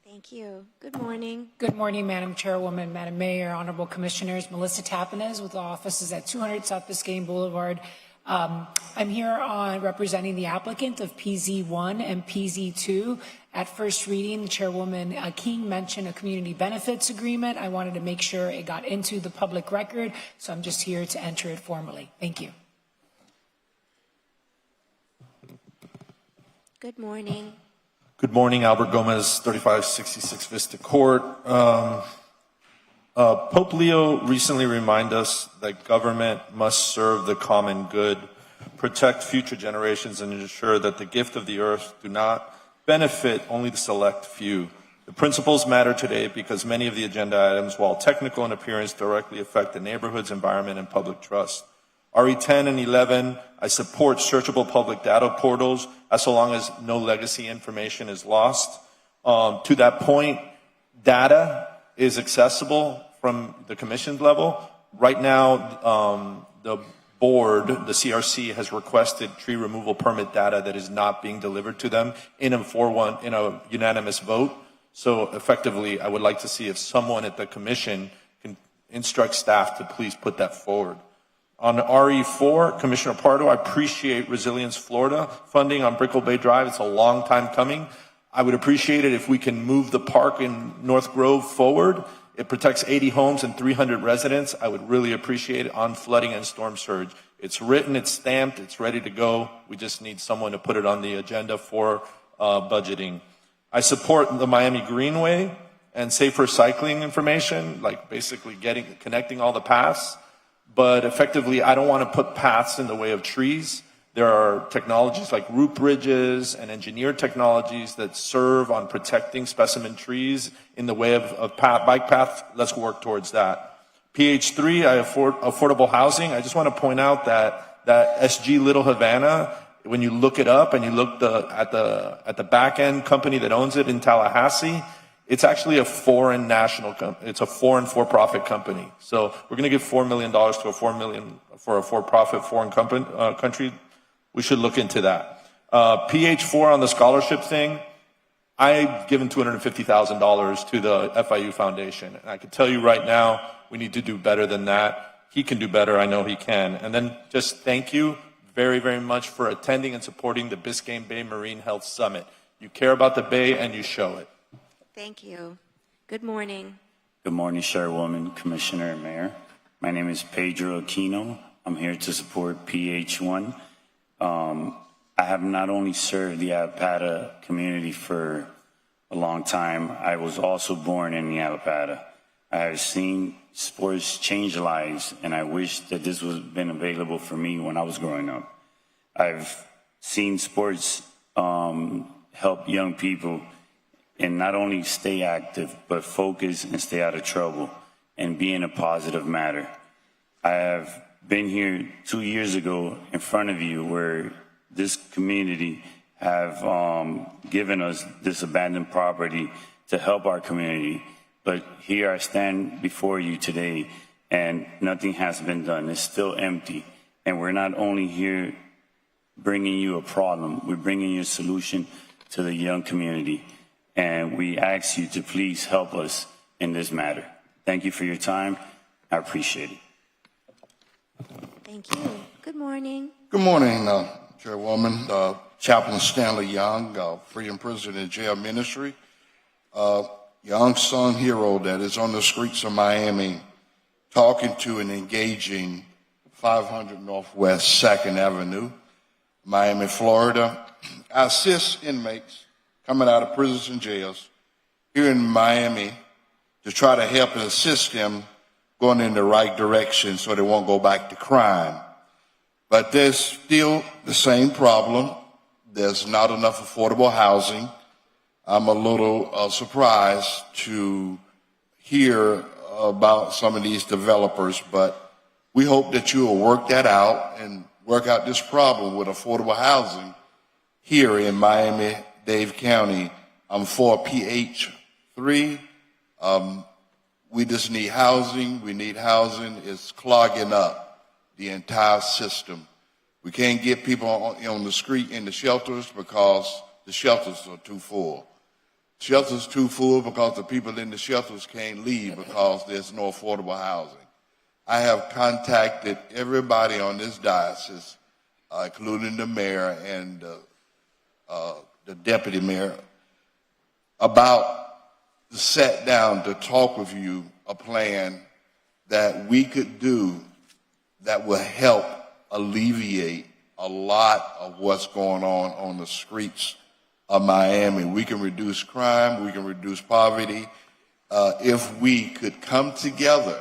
Thank you. Good morning. Good morning, Madam Chairwoman, Madam Mayor, Honorable Commissioners. Melissa Tapanez with the offices at 200 South Biscayne Boulevard. I'm here representing the applicant of PZ1 and PZ2. At first reading, Chairwoman King mentioned a community benefits agreement. I wanted to make sure it got into the public record, so I'm just here to enter it formally. Thank you. Good morning. Good morning, Albert Gomez, 3566 Vista Court. Pope Leo recently reminded us that government must serve the common good, protect future generations, and ensure that the gift of the earth do not benefit only the select few. The principles matter today because many of the agenda items, while technical in appearance, directly affect the neighborhood's environment and public trust. RE 10 and 11, I support searchable public data portals as long as no legacy information is lost. To that point, data is accessible from the commission level. Right now, the board, the CRC, has requested tree removal permit data that is not being delivered to them in a unanimous vote. So effectively, I would like to see if someone at the commission can instruct staff to please put that forward. On RE4, Commissioner Pardo, I appreciate Resilience Florida funding on Brickell Bay Drive. It's a long time coming. I would appreciate it if we can move the park in North Grove forward. It protects 80 homes and 300 residents. I would really appreciate it on flooding and storm surge. It's written, it's stamped, it's ready to go. We just need someone to put it on the agenda for budgeting. I support the Miami Greenway and safer cycling information, like basically connecting all the paths. But effectively, I don't want to put paths in the way of trees. There are technologies like root bridges and engineered technologies that serve on protecting specimen trees in the way of bike paths. Let's work towards that. PH3, affordable housing. I just want to point out that SG Little Havana, when you look it up and you look at the back end company that owns it in Tallahassee, it's actually a foreign national company. It's a foreign for-profit company. So we're going to give $4 million for a for-profit foreign country. We should look into that. PH4 on the scholarship thing, I've given $250,000 to the FIU Foundation. And I can tell you right now, we need to do better than that. He can do better. I know he can. And then just thank you very, very much for attending and supporting the Biscayne Bay Marine Health Summit. You care about the Bay and you show it. Thank you. Good morning. Good morning, Chairwoman, Commissioner, and Mayor. My name is Pedro Aquino. I'm here to support PH1. I have not only served the Allapattah community for a long time, I was also born in the Allapattah. I have seen sports change lives, and I wish that this was been available for me when I was growing up. I've seen sports help young people and not only stay active, but focus and stay out of trouble and be in a positive matter. I have been here 2 years ago in front of you where this community have given us this abandoned property to help our community. But here I stand before you today and nothing has been done. It's still empty. And we're not only here bringing you a problem, we're bringing you a solution to the young community. And we ask you to please help us in this matter. Thank you for your time. I appreciate it. Thank you. Good morning. Good morning, Chairwoman. Chaplain Stanley Young, Freedom Prison and Jail Ministry. Young son hero that is on the streets of Miami talking to and engaging 500 Northwest 2nd Avenue, Miami, Florida. I assist inmates coming out of prisons and jails here in Miami to try to help and assist them going in the right direction so they won't go back to crime. But there's still the same problem. There's not enough affordable housing. I'm a little surprised to hear about some of these developers, but we hope that you will work that out and work out this problem with affordable housing here in Miami-Dade County. I'm for PH3. We just need housing. We need housing. It's clogging up the entire system. We can't get people on the street in the shelters because the shelters are too full. Shelters too full because the people in the shelters can't leave because there's no affordable housing. I have contacted everybody on this diocese, including the mayor and the deputy mayor, about sat down to talk with you a plan that we could do that will help alleviate a lot of what's going on the streets of Miami. We can reduce crime, we can reduce poverty, if we could come together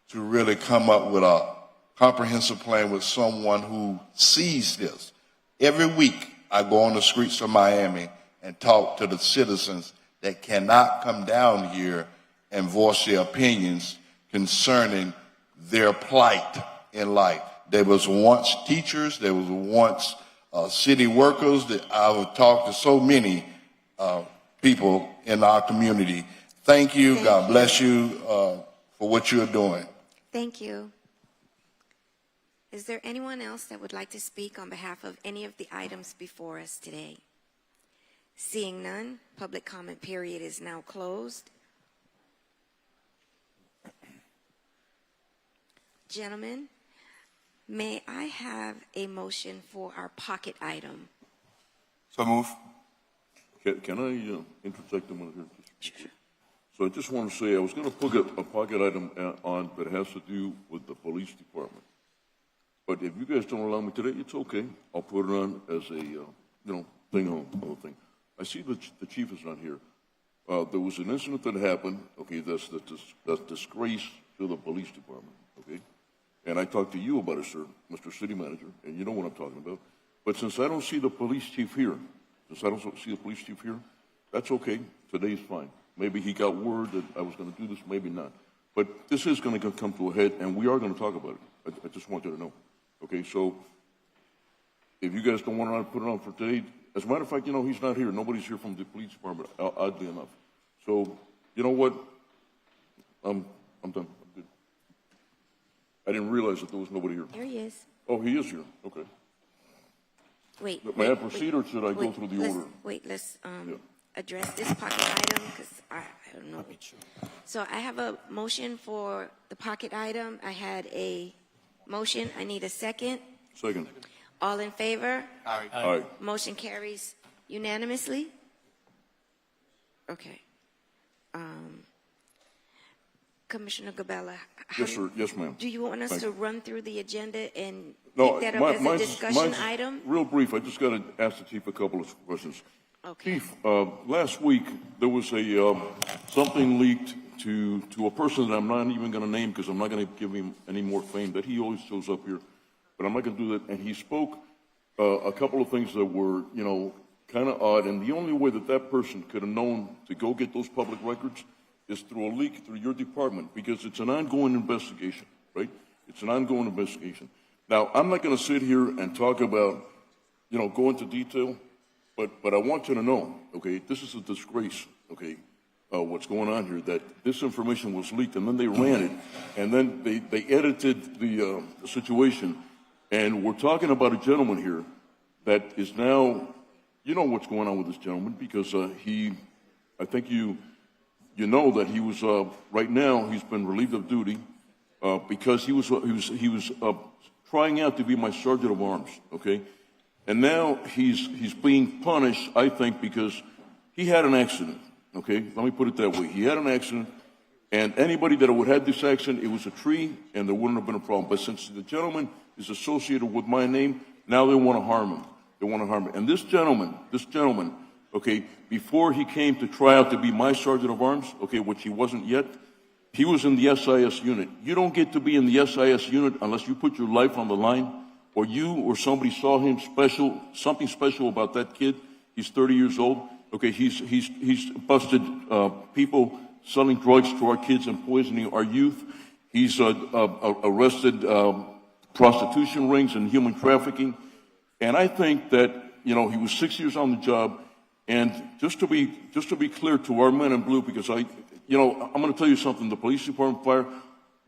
to really come up with a comprehensive plan with someone who sees this. Every week, I go on the streets of Miami and talk to the citizens that cannot come down here and voice their opinions concerning their plight in life. There was once teachers, there was once city workers. That I've talked to so many people in our community. Thank you. God bless you for what you're doing. Thank you. Is there anyone else that would like to speak on behalf of any of the items before us today? Seeing none, public comment period is now closed. Gentlemen, may I have a motion for our pocket item? So move. Can I interject a minute here? So I just want to say I was going to put a pocket item on that has to do with the police department. But if you guys don't allow me today, it's okay. I'll put it on as a thing on the whole thing. I see that the chief is not here. There was an incident that happened. Okay, that's disgrace to the police department. Okay, and I talked to you about it, sir, Mr. City Manager, and you know what I'm talking about. But since I don't see the police chief here, that's okay. Today is fine. Maybe he got word that I was going to do this, maybe not. But this is going to come to a head, and we are going to talk about it. I just want you to know. Okay, so if you guys don't want to put it on for today, as a matter of fact, he's not here. Nobody's here from the police department, oddly enough. So, you know what? I'm done. I'm good. I didn't realize that there was nobody here. There he is. Oh, he is here. Okay. May I proceed, or should I go through the order? Let's address this pocket item, because I don't know. So I have a motion for the pocket item. I had a motion. I need a second. Second. All in favor? Aye. Aye. Motion carries unanimously. Okay. Commissioner Gabella. Yes, sir. Yes, ma'am. Do you want us Thank to you. run through the agenda and No, pick that up as a discussion mine's item? real brief. I just got to ask the chief a couple of questions. Okay. Chief, last week there was a something leaked to a person that I'm not even going to name because I'm not going to give him any more fame. That he always shows up here, but I'm not going to do that. And he spoke a couple of things that were, kind of odd. And the only way that person could have known to go get those public records is through a leak through your department, because it's an ongoing investigation, right? It's an ongoing investigation. Now, I'm not going to sit here and talk about, go into detail, but I want you to know, okay, this is a disgrace, okay, what's going on here, that this information was leaked, and then they ran it, and then they edited the situation, and we're talking about a gentleman here that is now, you know what's going on with this gentleman, because I think you know that he was right now he's been relieved of duty because he was trying out to be my sergeant of arms, okay, and now he's being punished, I think, because he had an accident, okay. Let me put it that way. He had an accident, and anybody that would have had this accident, it was a tree, and there wouldn't have been a problem. But since the gentleman is associated with my name, now they want to harm him. They want to harm him. And this gentleman, okay, before he came to try out to be my sergeant of arms, okay, which he wasn't yet, he was in the SIS unit. You don't get to be in the SIS unit unless you put your life on the line, or you or somebody saw him special, something special about that kid. He's 30 years old. Okay, he's busted people selling drugs to our kids and poisoning our youth. He's arrested prostitution rings and human trafficking. And I think that, he was 6 years on the job. And just to be clear to our men in blue, because I'm going to tell you something, the police department, fire,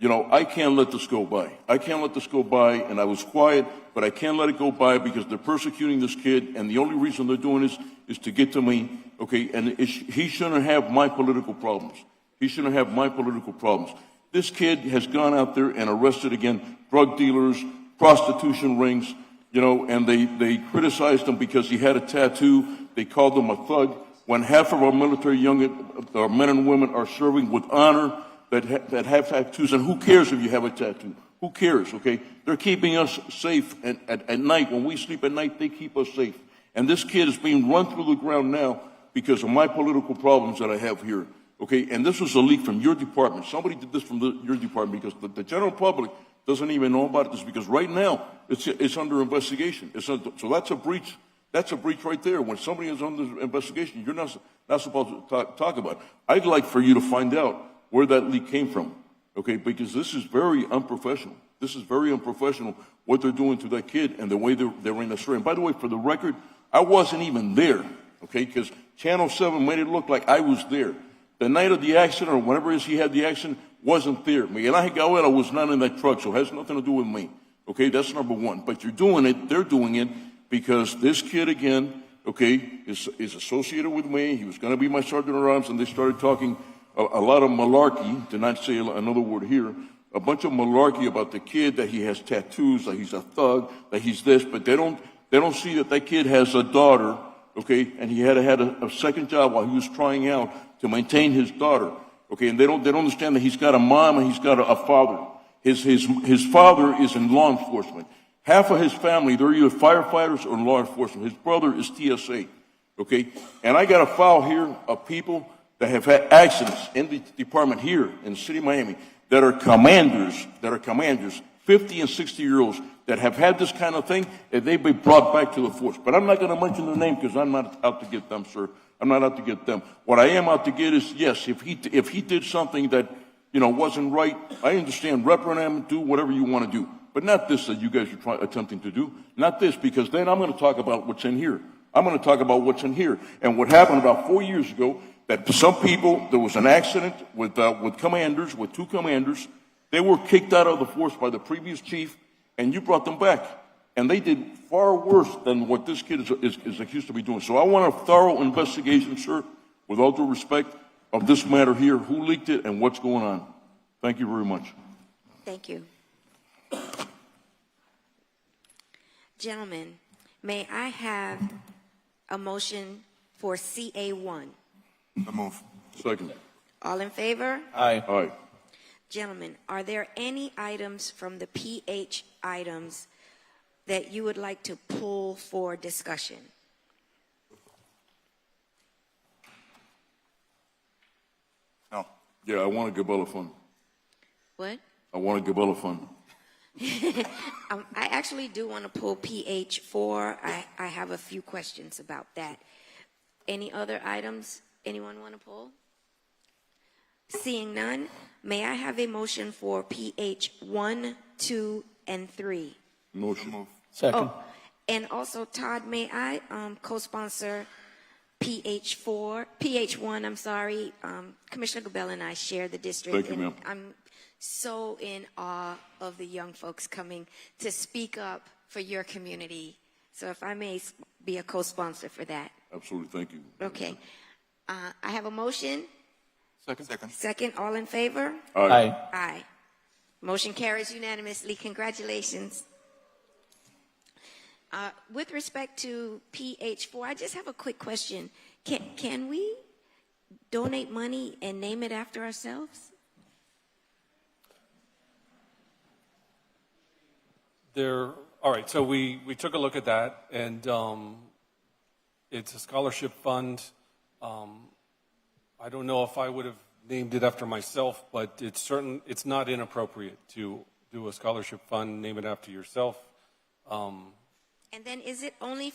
I can't let this go by. I can't let this go by, and I was quiet, but I can't let it go by because they're persecuting this kid, and the only reason they're doing this is to get to me, okay, and he shouldn't have my political problems. He shouldn't have my political problems. This kid has gone out there and arrested, again, drug dealers, prostitution rings, and they criticized him because he had a tattoo. They called him a thug. When half of our military our men and women are serving with honor that have tattoos, and who cares if you have a tattoo? Who cares, okay? They're keeping us safe at night. When we sleep at night, they keep us safe. And this kid is being run through the ground now because of my political problems that I have here. Okay, and this was a leak from your department. Somebody did this from your department because the general public doesn't even know about this because right now it's under investigation. So that's a breach. That's a breach right there. When somebody is under investigation, you're not supposed to talk about it. I'd like for you to find out where that leak came from. Okay, because this is very unprofessional. This is very unprofessional what they're doing to that kid and the way they're in the story. And by the way, for the record, I wasn't even there. Okay, because Channel 7 made it look like I was there. The night of the accident, or whenever it is he had the accident, wasn't there. Miguel Angel Gavera was not in that truck, so it has nothing to do with me. Okay, that's number one. But they're doing it because this kid, again, okay, is associated with me. He was going to be my sergeant at arms, and they started talking a lot of malarkey, to not say another word here, a bunch of malarkey about the kid, that he has tattoos, that he's a thug, that he's this, but they don't see that kid has a daughter, okay, and he had a second job while he was trying out to maintain his daughter, okay, and they don't understand that he's got a mom and he's got a father. His father is in law enforcement. Half of his family, they're either firefighters or law enforcement. His brother is TSA, okay, and I got a file here of people that have had accidents in the department here in the city of Miami that are commanders, 50 and 60-year-olds that have had this kind of thing, and they've been brought back to the force. But I'm not going to mention their name because I'm not out to get them, sir. I'm not out to get them. What I am out to get is, yes, if he did something that, wasn't right, I understand, reprimand him, do whatever you want to do. But not this that you guys are attempting to do. Not this, because then I'm going to talk about what's in here. I'm going to talk about what's in here. And what happened about 4 years ago, that some people, there was an accident with two commanders. They were kicked out of the force by the previous chief, and you brought them back. And they did far worse than what this kid is accused of be doing. So I want a thorough investigation, sir, with all due respect, of this matter here, who leaked it and what's going on. Thank you very much. Thank you. Gentlemen, may I have a motion for CA1? I move. Second. All in favor? Aye. Aye. Gentlemen, are there any items from the PH items that you would like to pull for discussion? No. Yeah, I want a Gabella fund. What? I want a Gabella fund. I actually do want to pull PH4. I have a few questions about that. Any other items anyone want to pull? Seeing none, may I have a motion for PH1, 2, and 3? Motion. Second. Oh, and also, Todd, may I co-sponsor PH1, I'm sorry. Commissioner Gabella and I share the district. Thank you, ma'am. I'm so in awe of the young folks coming to speak up for your community. So if I may be a co-sponsor for that. Absolutely. Thank you. Okay. I have a motion. Second. Second, all in favor? Aye. Aye. Motion carries unanimously. Congratulations. With respect to PH4, I just have a quick question. Can we donate money and name it after ourselves? All right, so we took a look at that, and it's a scholarship fund. I don't know if I would have named it after myself, but it's not inappropriate to do a scholarship fund, name it after yourself. And then is it only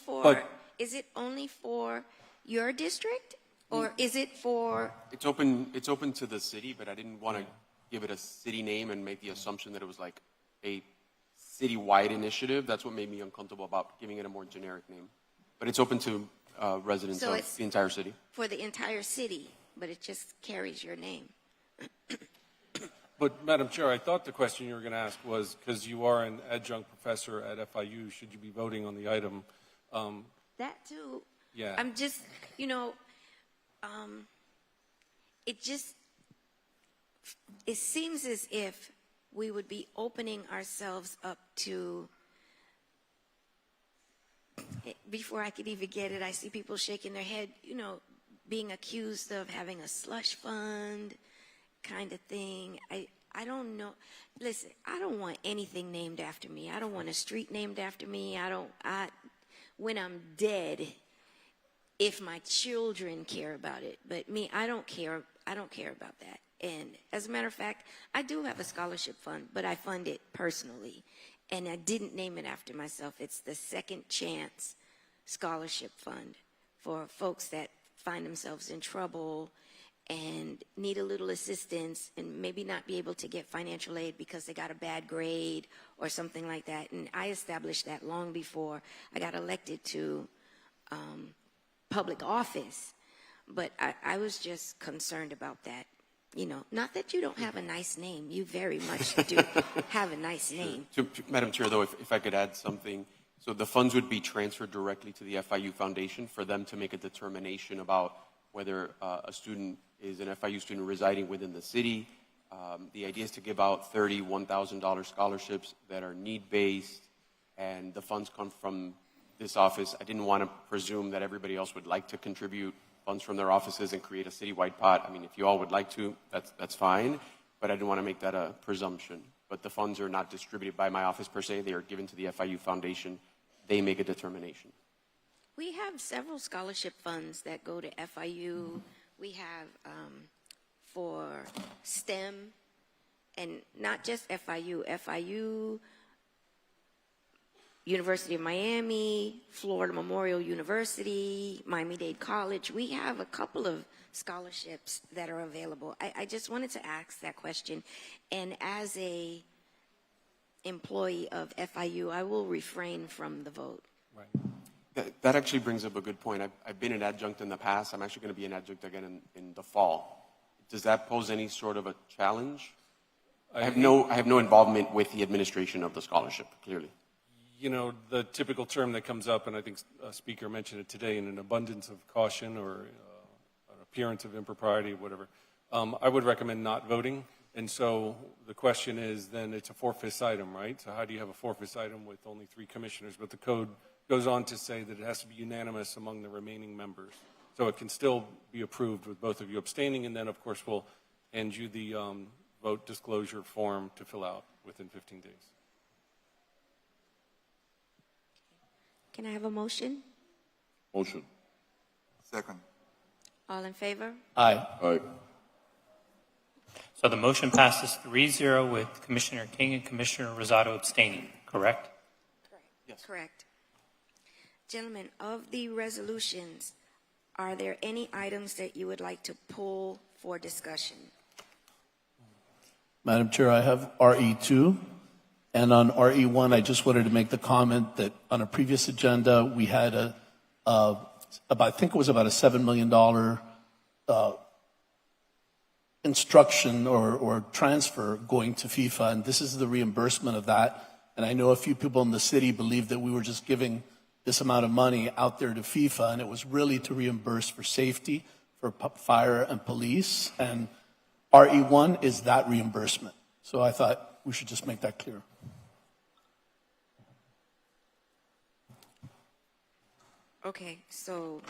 for your district, or is it for? It's open to the city, but I didn't want to give it a city name and make the assumption that it was like a citywide initiative. That's what made me uncomfortable about giving it a more generic name. But it's open to residents So of it's the entire city. For the entire city, but it just carries your name. But, Madam Chair, I thought the question you were going to ask was, because you are an adjunct professor at FIU, should you be voting on the item? That too. Yeah. I'm just, it seems as if we would be opening ourselves up to, before I could even get it, I see people shaking their head, being accused of having a slush fund kind of thing. I don't know. Listen, I don't want anything named after me. I don't want a street named after me. when I'm dead, if my children care about it. But me, I don't care about that. And as a matter of fact, I do have a scholarship fund, but I fund it personally. And I didn't name it after myself. It's the Second Chance Scholarship Fund for folks that find themselves in trouble and need a little assistance and maybe not be able to get financial aid because they got a bad grade or something like that. And I established that long before I got elected to public office. But I was just concerned about that. You know, not that you don't have a nice name. You very much do have a nice name. Madam Chair, though, if I could add something. So the funds would be transferred directly to the FIU Foundation for them to make a determination about whether a student is an FIU student residing within the city. The idea is to give out $31,000 scholarships that are need-based, and the funds come from this office. I didn't want to presume that everybody else would like to contribute funds from their offices and create a citywide pot. I mean, if you all would like to, that's fine, but I didn't want to make that a presumption. But the funds are not distributed by my office per se. They are given to the FIU Foundation. They make a determination. We have several scholarship funds that go to FIU. We have for STEM, and not just FIU, University of Miami, Florida Memorial University, Miami-Dade College. We have a couple of scholarships that are available. I just wanted to ask that question. And as a employee of FIU, I will refrain from the vote. Right. That actually brings up a good point. I've been an adjunct in the past. I'm actually going to be an adjunct again in the fall. Does that pose any sort of a challenge? I have no involvement with the administration of the scholarship, clearly. You know, the typical term that comes up, and I think a speaker mentioned it today, in an abundance of caution or an appearance of impropriety, whatever, I would recommend not voting. And so the question is, then it's a 4/5 item, right? So how do you have a 4/5 item with only 3 commissioners? But the code goes on to say that it has to be unanimous among the remaining members. So it can still be approved with both of you abstaining, and then, of course, we'll hand you the vote disclosure form to fill out within 15 days. Can I have a motion? Motion. Second. All in favor? Aye. Aye. So the motion passes 3-0 with Commissioner King and Commissioner Rosado abstaining, correct? Yes. Correct. Gentlemen, of the resolutions, are there any items that you would like to pull for discussion? Madam Chair, I have RE2. And on RE1, I just wanted to make the comment that on a previous agenda, we had I think it was about a $7 million instruction or transfer going to FIFA, and this is the reimbursement of that. And I know a few people in the city believe that we were just giving this amount of money out there to FIFA, and it was really to reimburse for safety, for fire and police. And RE1 is that reimbursement. So I thought we should just make that clear. Okay, so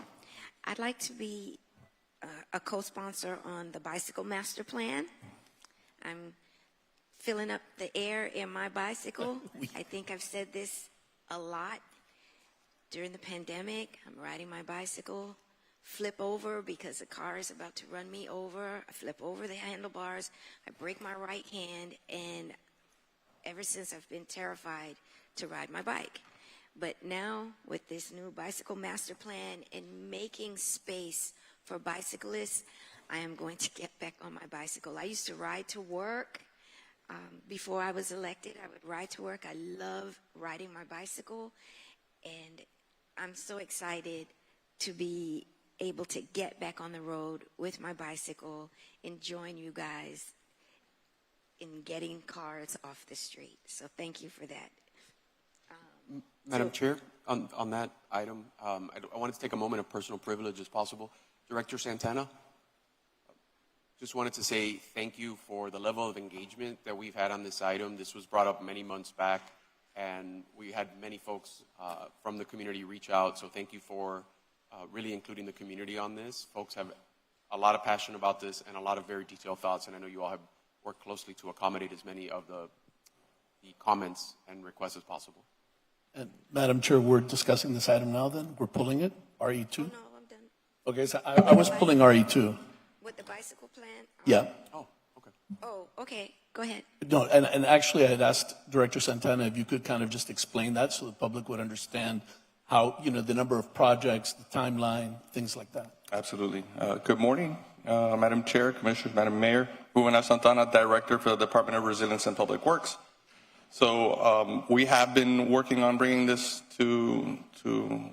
I'd like to be a co-sponsor on the bicycle master plan. I'm filling up the air in my bicycle. I think I've said this a lot. During the pandemic, I'm riding my bicycle, flip over because the car is about to run me over. I flip over the handlebars, I break my right hand, and ever since I've been terrified to ride my bike. But now, with this new bicycle master plan and making space for bicyclists, I am going to get back on my bicycle. I used to ride to work. Before I was elected, I would ride to work. I love riding my bicycle. And I'm so excited to be able to get back on the road with my bicycle and join you guys in getting cars off the street. So thank you for that. Madam Chair, on that item, I wanted to take a moment of personal privilege as possible. Director Santana, just wanted to say thank you for the level of engagement that we've had on this item. This was brought up many months back, and we had many folks from the community reach out, so thank you for really including the community on this. Folks have a lot of passion about this and a lot of very detailed thoughts, and I know you all have worked closely to accommodate as many of the comments and requests as possible. And Madam Chair, we're discussing this item now then? We're pulling it, RE2? No, I'm done. Okay, so I was pulling RE2. With the bicycle plan? Yeah. Oh, okay. Go ahead. No, and actually I had asked Director Santana if you could kind of just explain that so the public would understand how, the number of projects, the timeline, things like that. Absolutely. Good morning, Madam Chair, Commissioners, Madam Mayor. Juvenal Santana, Director for the Department of Resilience and Public Works. So we have been working on bringing this to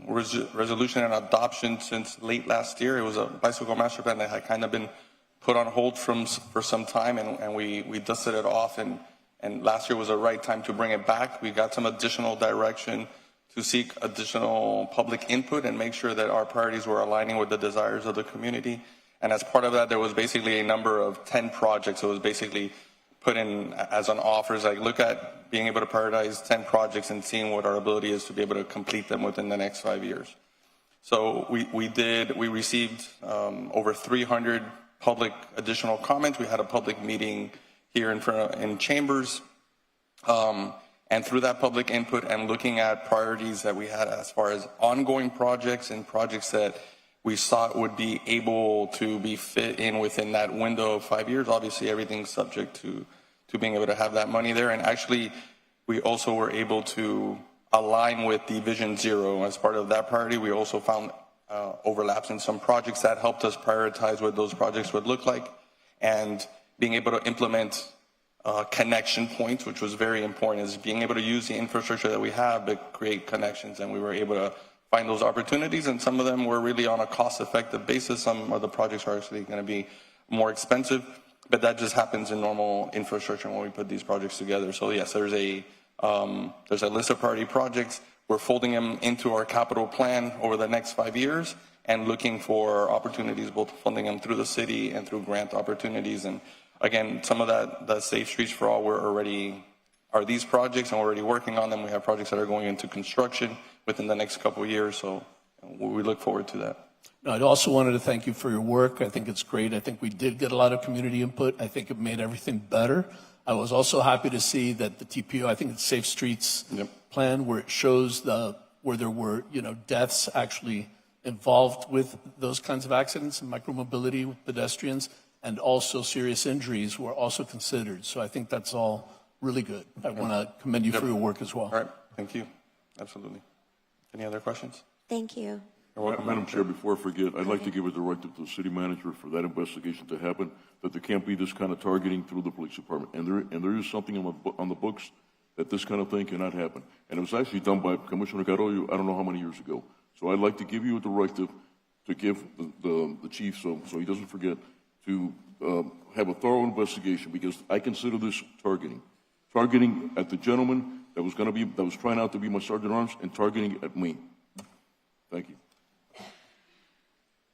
resolution and adoption since late last year. It was a bicycle master plan that had kind of been put on hold for some time, and we dusted it off, and last year was the right time to bring it back. We got some additional direction to seek additional public input and make sure that our priorities were aligning with the desires of the community. And as part of that, there was basically a number of 10 projects. So it was basically put in as an offer, like look at being able to prioritize 10 projects and seeing what our ability is to be able to complete them within the next 5 years. So we received over 300 public additional comments. We had a public meeting here in Chambers. And through that public input and looking at priorities that we had as far as ongoing projects and projects that we thought would be able to be fit in within that window of 5 years, obviously everything's subject to being able to have that money there. And actually, we also were able to align with the Vision Zero. As part of that priority, we also found overlaps in some projects that helped us prioritize what those projects would look like, and being able to implement connection points, which was very important, is being able to use the infrastructure that we have to create connections. And we were able to find those opportunities, and some of them were really on a cost-effective basis. Some of the projects are actually going to be more expensive, but that just happens in normal infrastructure when we put these projects together. So yes, there's a list of priority projects. We're folding them into our capital plan over the next 5 years and looking for opportunities, both funding them through the city and through grant opportunities. And again, some of that Safe Streets for All are these projects, and we're already working on them. We have projects that are going into construction within the next couple of years, so we look forward to that. No, I also wanted to thank you for your work. I think it's great. I think we did get a lot of community input. I think it made everything better. I was also happy to see that the TPO, I think it's Safe Streets plan, where it shows where there were deaths actually involved with those kinds of accidents and micromobility with pedestrians, and also serious injuries were also considered. So I think that's all really good. I want to commend you for your work as well. All right, thank you. Absolutely. Any other questions? Thank you. Madam Chair, before I forget, I'd like to give a directive to the city manager for that investigation to happen, that there can't be this kind of targeting through the police department. And there is something on the books that this kind of thing cannot happen. And it was actually done by Commissioner Carollo, I don't know how many years ago. So I'd like to give you a directive to give the chief, so he doesn't forget, to have a thorough investigation, because I consider this targeting at the gentleman that was trying out to be my sergeant at arms, and targeting at me. Thank you.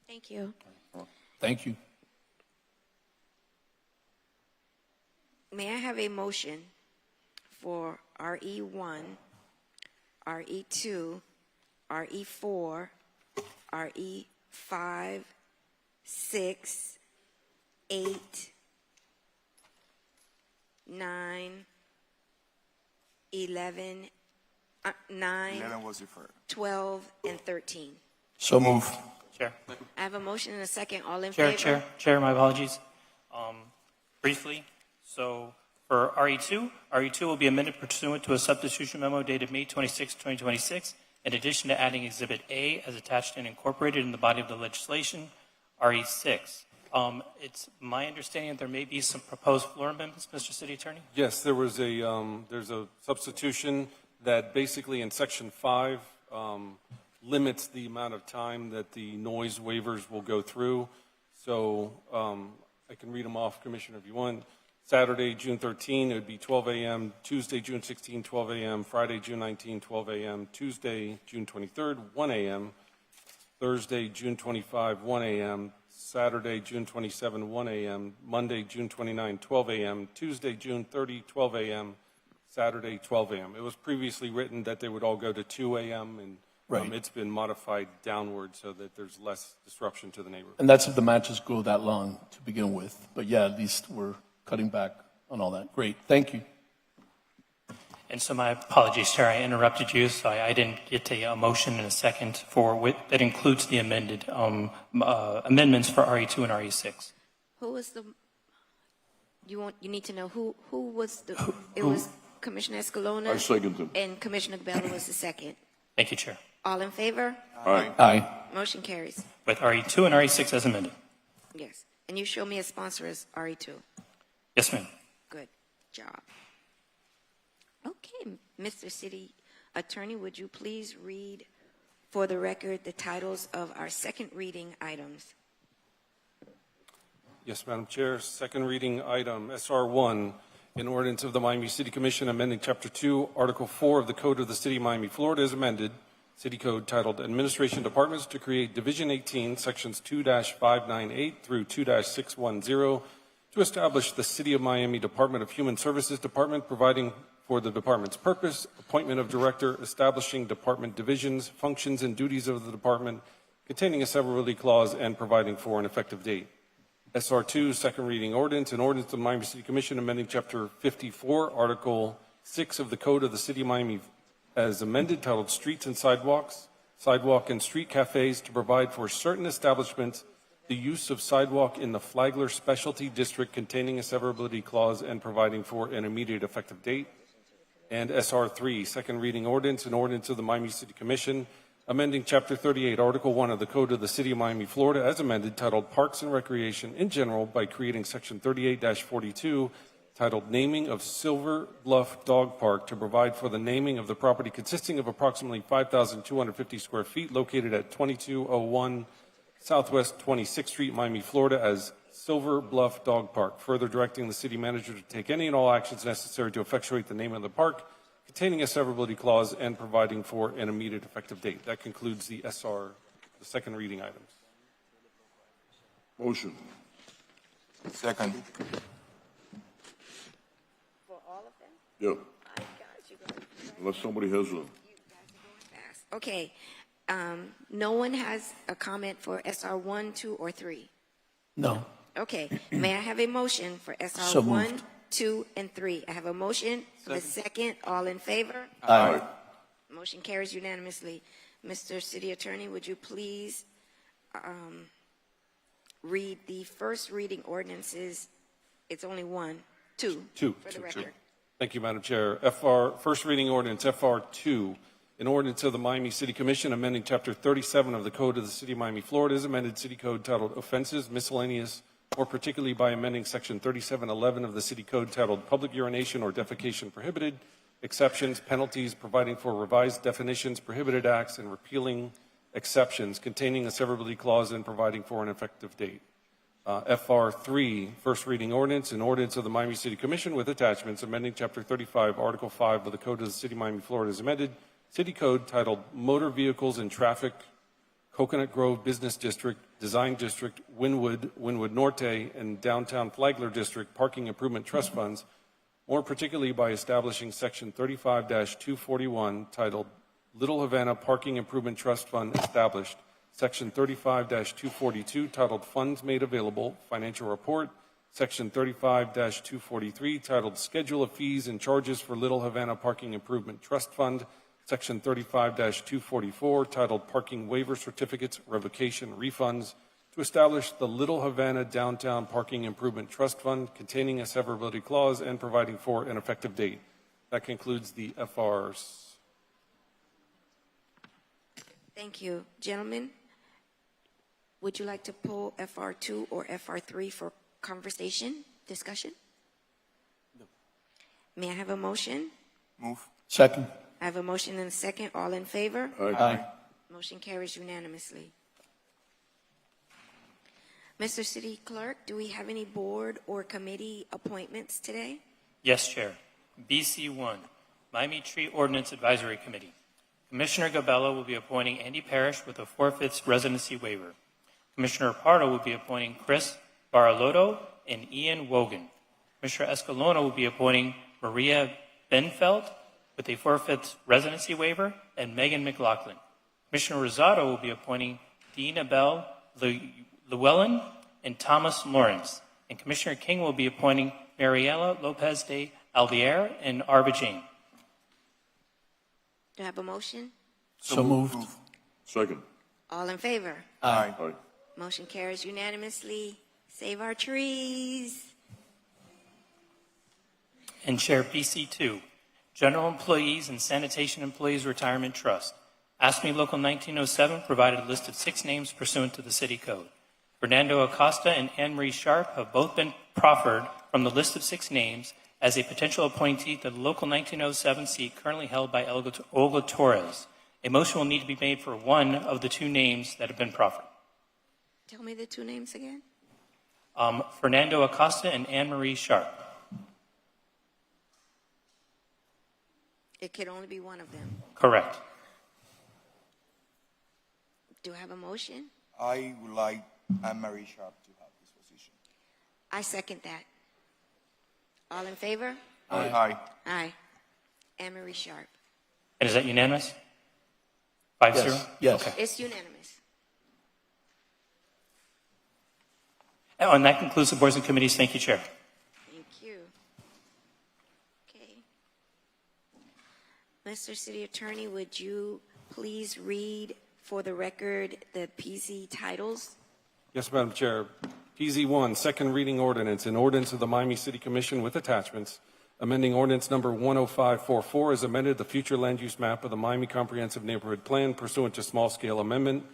Thank you. Thank you. May I have a motion for RE1, RE2, RE4, RE5, 6, 8, 9, 11, 9, was referred. 12, and 13. So move. Chair. I have a motion and a second. All in Chair, favor? Chair, my apologies. Briefly, so for RE2 will be amended pursuant to a substitution memo dated May 26, 2026, in addition to adding Exhibit A as attached and incorporated in the body of the legislation. RE6. It's my understanding that there may be some proposed floor amendments, Mr. City Attorney? Yes, there's a substitution that basically in Section 5 limits the amount of time that the noise waivers will go through. So I can read them off, Commissioner, if you want. Saturday, June 13, it would be 12 a.m. Tuesday, June 16, 12 a.m. Friday, June 19, 12 a.m. Tuesday, June 23, 1 a.m. Thursday, June 25, 1 a.m. Saturday, June 27, 1 a.m. Monday, June 29, 12 a.m. Tuesday, June 30, 12 a.m. Saturday, 12 a.m. It was previously written that they would all go to 2 a.m. and it's been modified downward so that there's less disruption to the neighborhood. And that's if the matches go that long to begin with. But yeah, at least we're cutting back on all that. Great. Thank you. And so my apologies, Chair, I interrupted you, so I didn't get a motion in a second that includes the amended amendments for RE2 and RE6. Who was the? You need to know who was the? It was Commissioner Escalona. I second him. And Commissioner Cabello was the second. Thank you, Chair. All in favor? Aye. Aye. Motion carries. With RE2 and RE6 as amended. Yes. And you show me a sponsor as RE2. Yes, ma'am. Good job. Okay, Mr. City Attorney, would you please read for the record the titles of our second reading items? Yes, Madam Chair. Second reading item, SR1, an ordinance of the Miami City Commission amending Chapter 2, Article 4 of the Code of the City of Miami, Florida as amended, City Code titled Administration Departments to create Division 18, Sections 2-598 through 2-610 to establish the City of Miami Department of Human Services Department, providing for the department's purpose, appointment of director, establishing department divisions, functions and duties of the department, containing a severability clause, and providing for an effective date. SR2, second reading ordinance, an ordinance of the Miami City Commission amending Chapter 54, Article 6 of the Code of the City of Miami as amended, titled Streets and Sidewalks, Sidewalk and Street Cafes, to provide for certain establishments the use of sidewalk in the Flagler Specialty District, containing a severability clause and providing for an immediate effective date. And SR3, second reading ordinance, an ordinance of the Miami City Commission amending Chapter 38, Article 1 of the Code of the City of Miami, Florida as amended, titled Parks and Recreation in General, by creating Section 38-42, titled Naming of Silver Bluff Dog Park, to provide for the naming of the property consisting of approximately 5,250 square feet located at 2201 Southwest 26th Street, Miami, Florida as Silver Bluff Dog Park, further directing the city manager to take any and all actions necessary to effectuate the name of the park, containing a severability clause, and providing for an immediate effective date. That concludes the SR, the second reading items. Motion. Second. For all of them? Yep. My gosh, you guys. Unless somebody has a, Fast. Okay. No one has a comment for SR 1, 2, or 3? No. Okay. May I have a motion for So SR 1, moved. 2, and 3? I have a motion for the second. All in favor? Aye. Motion carries unanimously. Mr. City Attorney, would you please read the first reading ordinances? It's only two for the record. Thank you, Madam Chair. First reading ordinance, FR2, an ordinance of the Miami City Commission amending Chapter 37 of the Code of the City of Miami, Florida as amended, City Code titled Offenses, Miscellaneous, more particularly by amending Section 3711 of the City Code titled Public Urination or Defecation Prohibited, Exceptions, Penalties, providing for revised definitions, prohibited acts, and repealing exceptions, containing a severability clause and providing for an effective date. FR3, first reading ordinance, an ordinance of the Miami City Commission with attachments, amending Chapter 35, Article 5 of the Code of the City of Miami, Florida as amended, City Code titled Motor Vehicles and Traffic, Coconut Grove Business District, Design District, Wynwood Norte, and Downtown Flagler District Parking Improvement Trust Funds, more particularly by establishing Section 35-241 titled Little Havana Parking Improvement Trust Fund established, Section 35-242 titled Funds Made Available, Financial Report, Section 35-243 titled Schedule of Fees and Charges for Little Havana Parking Improvement Trust Fund, Section 35-244 titled Parking Waiver Certificates, Revocation, Refunds, to establish the Little Havana Downtown Parking Improvement Trust Fund, containing a severability clause and providing for an effective date. That concludes the FRs. Thank you. Gentlemen, would you like to pull FR2 or FR3 for conversation, discussion? No. May I have a motion? Move. Second. I have a motion and a second. All in favor? Aye. Motion carries unanimously. Mr. City Clerk, do we have any board or committee appointments today? Yes, Chair. BC1, Miami Tree Ordinance Advisory Committee. Commissioner Gabello will be appointing Andy Parrish with a 4/5 residency waiver. Commissioner Pardo will be appointing Chris Baralotto and Ian Wogan. Commissioner Escalona will be appointing Maria Benfeld with a 4/5 residency waiver, and Megan McLaughlin. Commissioner Rosado will be appointing Dean Abel Llewellyn and Thomas Lawrence. And Commissioner King will be appointing Mariela Lopez de Albier and Arba Jane. Do I have a motion? So moved. Second. All in favor? Aye. Aye. Motion carries unanimously. Save our trees. And Chair PC2, General Employees and Sanitation Employees Retirement Trust. ASME Local 1907 provided a list of 6 names pursuant to the City Code. Fernando Acosta and Anne Marie Sharp have both been proffered from the list of 6 names as a potential appointee to the Local 1907 seat currently held by Olga Torres. A motion will need to be made for one of the 2 names that have been proffered. Tell me the 2 names again. Fernando Acosta and Anne Marie Sharp. It could only be one of them. Correct. Do I have a motion? I would like Anne-Marie Sharp to have this position. I second that. All in favor? Aye. Aye. Anne Marie Sharp. And is that unanimous? 5-0? Yes. Yes. Okay. It's unanimous. And that concludes the boards and committees. Thank you, Chair. Thank you. Okay. Mr. City Attorney, would you please read for the record the PZ titles? Yes, Madam Chair. PZ1, second reading ordinance, an ordinance of the Miami City Commission with attachments, amending ordinance number 10544 as amended the future land use map of the Miami Comprehensive Neighborhood Plan pursuant to small-scale amendment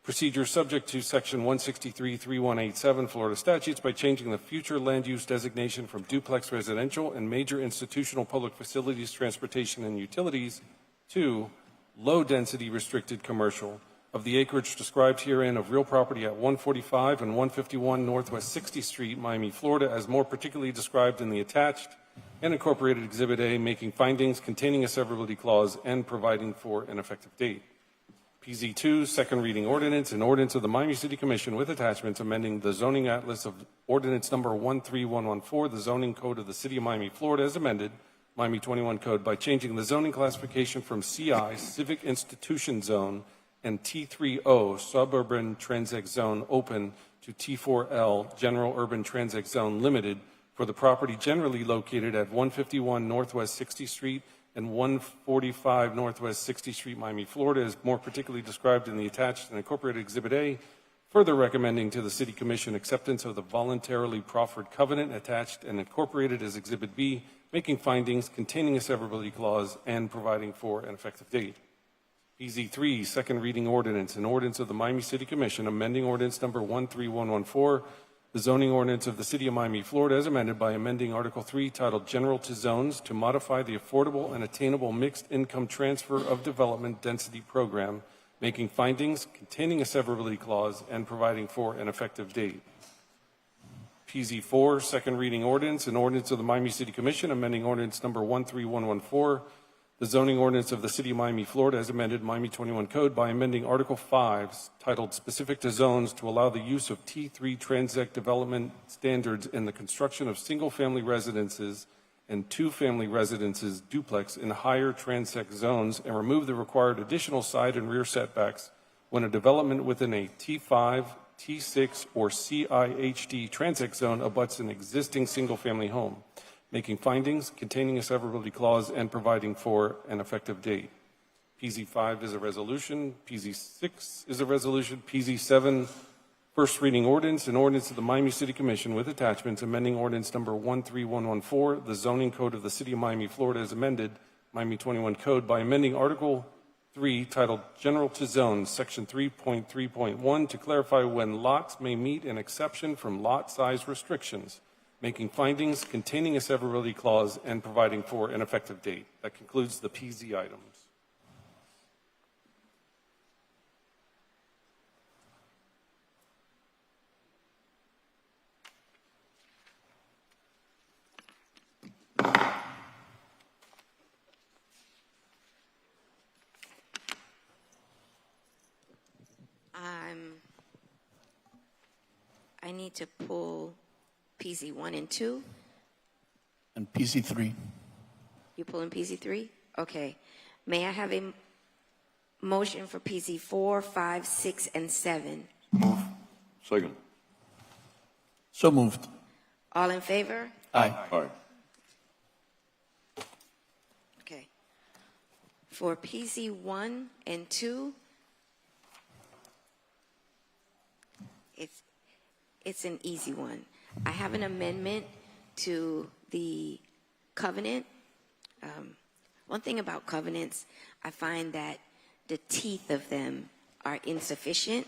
procedure subject to section 163-3187 Florida statutes by changing the future land use designation from duplex residential and major institutional public facilities, transportation, and utilities to low-density restricted commercial of the acreage described herein of real property at 145 and 151 Northwest 60th Street, Miami, Florida, as more particularly described in the attached and incorporated Exhibit A, making findings containing a severability clause and providing for an effective date. PZ2, second reading ordinance, an ordinance of the Miami City Commission with attachments amending the zoning atlas of ordinance number 13114, the zoning code of the City of Miami, Florida, as amended, Miami 21 Code, by changing the zoning classification from CI, Civic Institution Zone, and T3O, Suburban Transit Zone Open, to T4L, General Urban Transit Zone Limited, for the property generally located at 151 Northwest 60th Street and 145 Northwest 60th Street, Miami, Florida, as more particularly described in the attached and incorporated Exhibit A, further recommending to the City Commission acceptance of the voluntarily proffered covenant attached and incorporated as Exhibit B, making findings containing a severability clause and providing for an effective date. PZ3, second reading ordinance, an ordinance of the Miami City Commission amending ordinance number 13114, the zoning ordinance of the City of Miami, Florida, as amended by amending Article 3, titled General to Zones, to modify the Affordable and Attainable Mixed Income Transfer of Development Density Program, making findings containing a severability clause and providing for an effective date. PZ4, second reading ordinance, an ordinance of the Miami City Commission amending ordinance number 13114, the zoning ordinance of the City of Miami, Florida, as amended Miami 21 Code by amending Article 5, titled Specific to Zones, to allow the use of T3 Transect Development Standards in the construction of single-family residences and two-family residences duplex in higher transect zones and remove the required additional side and rear setbacks when a development within a T5, T6, or CIHD transect zone abuts an existing single-family home, making findings containing a severability clause and providing for an effective date. PZ5 is a resolution. PZ6 is a resolution. PZ7, first reading ordinance, an ordinance of the Miami City Commission with attachments amending ordinance number 13114, the zoning code of the City of Miami, Florida, as amended Miami 21 Code by amending Article 3, titled General to Zones, Section 3.3.1, to clarify when lots may meet an exception from lot size restrictions, making findings containing a severability clause and providing for an effective date. That concludes the PZ items. I need to pull PZ 1 and 2. And PZ3. You pulling PZ 3? Okay. May I have a motion for PZ 4, 5, 6, and 7? Move. Second. So moved. All in favor? Aye. Aye. Okay. For PZ 1 and 2, it's an easy one. I have an amendment to the covenant. One thing about covenants, I find that the teeth of them are insufficient.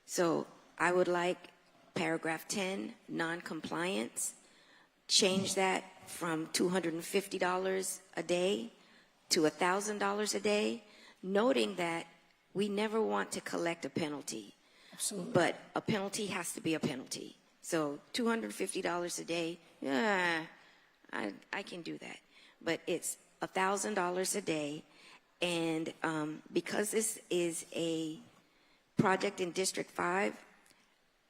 So I would like paragraph 10, non-compliance, change that from $250 a day to $1,000 a day, noting that we never want to collect a penalty. Absolutely. But a penalty has to be a penalty. So $250 a day, yeah, I can do that. But it's $1,000 a day. And because this is a project in District 5,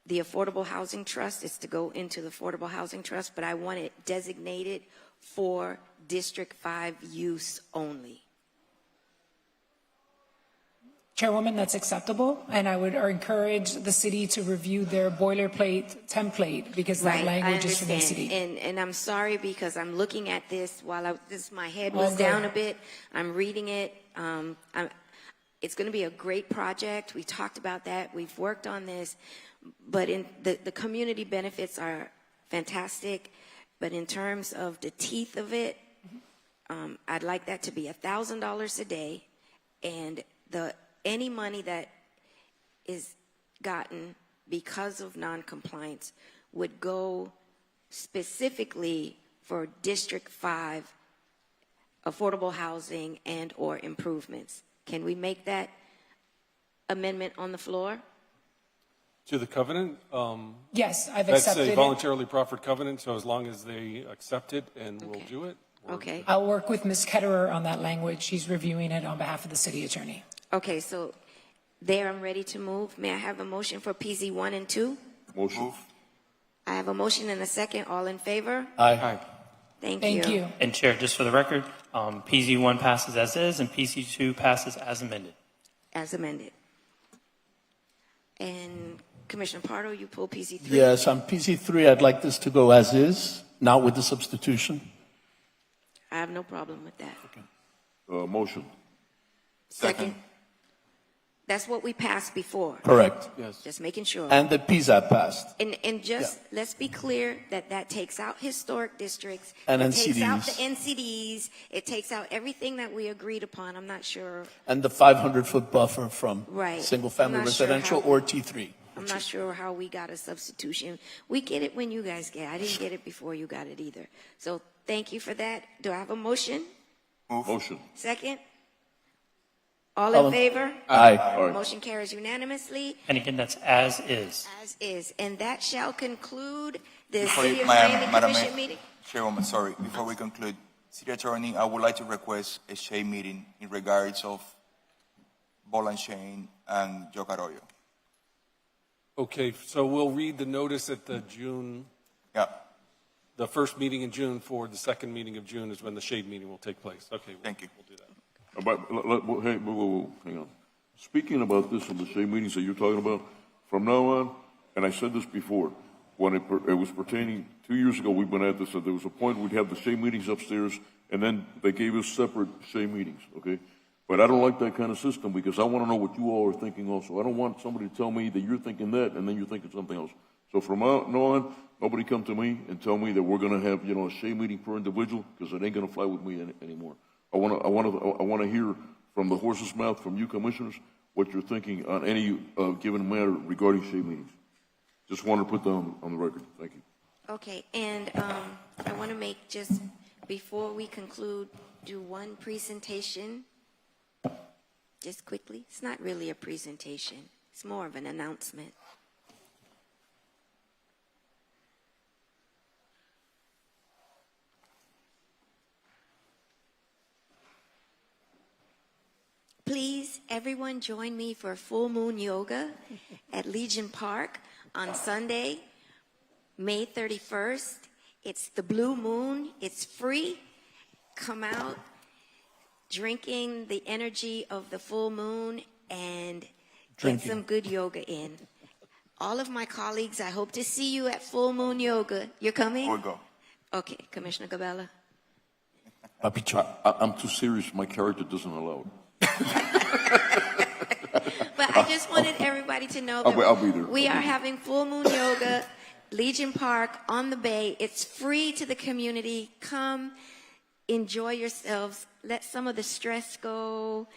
the Affordable Housing Trust is to go into the Affordable Housing Trust, but I want it designated for District 5 use only. Chairwoman, that's acceptable, and I would encourage the city to review their boilerplate template because that language is from the city. And I'm sorry because I'm looking at this while my head All was good. down a bit. I'm reading it. It's going to be a great project. We talked about that. We've worked on this, but in the community benefits are fantastic. But in terms of the teeth of it, I'd like that to be $1,000 a day, and any money that is gotten because of noncompliance would go specifically for District 5 affordable housing and or improvements. Can we make that amendment on the floor? To the covenant? Yes, I've That's accepted a it. voluntarily proffered covenant, so as long as they accept it and we'll do it. Okay. I'll work with Ms. Ketterer on that language. She's reviewing it on behalf of the city attorney. Okay, so there I'm ready to move. May I have a motion for PZ 1 and 2? Motion. I have a motion and a second. All in favor? Aye. Thank Thank you. And Chair, just for the record, PZ1 passes as is and PZ2 passes as amended. As amended. And Commissioner Pardo, you pull PZ 3? Yes, on PC3, I'd like this to go as is, not with the substitution. I have no problem with that. Motion. Second. That's what we passed before. Correct. Yes. Just making sure. And the PZAP passed. And just let's be clear that takes out historic districts. And it takes out NCDs. the NCDs. It takes out everything that we agreed upon. I'm not sure. And the 500-foot buffer from Right. single-family I'm not sure residential how- or T3. I'm not sure how we got a substitution. We get it when you guys get it. I didn't get it before you got it either. So thank you for that. Do I have a motion? Motion. Second? All in favor? Aye. Aye. Motion carries unanimously, And again, that's as is. as is. And that shall conclude the Before City you, of Madam Miami Mayor, Commission meeting. Chairwoman, sorry, before we conclude, City Attorney, I would like to request a shade meeting in regards of Ball and Chain and Joe Arroyo. Okay, so we'll read the notice at the June, Yeah, the first meeting in June for the second meeting of June is when the shade meeting will take place. Okay. thank you. We'll do that. Hey, whoa, hang on. Speaking about this in the same meetings that you're talking about, from now on, and I said this before, when it was pertaining, 2 years ago, we've been at this, that there was a point we'd have the same meetings upstairs, and then they gave us separate same meetings, okay? But I don't like that kind of system, because I want to know what you all are thinking also. I don't want somebody to tell me that you're thinking that, and then you're thinking something else. So from now on, nobody come to me and tell me that we're going to have, a shame meeting per individual, because it ain't going to fly with me anymore. I want to hear from the horse's mouth, from you commissioners, what you're thinking on any given matter regarding shade meetings. Just want to put that on the record. Thank you. Okay, and I want to make just, before we conclude, do one presentation, just quickly. It's not really a presentation. It's more of an announcement. Please, everyone join me for full moon yoga at Legion Park on Sunday, May 31st. It's the blue moon. It's free. Come out drinking the energy of the full moon and get some good yoga in. All of my colleagues, I hope to see you at full moon yoga. You're coming? We'll go. Okay, Commissioner Gabella. Papi Chulo. I'm too serious. My character doesn't allow it. But I just wanted everybody to know that I'll be there. we are having full moon yoga, Legion Park on the bay. It's free to the community. Come, enjoy yourselves. Let some of the stress go.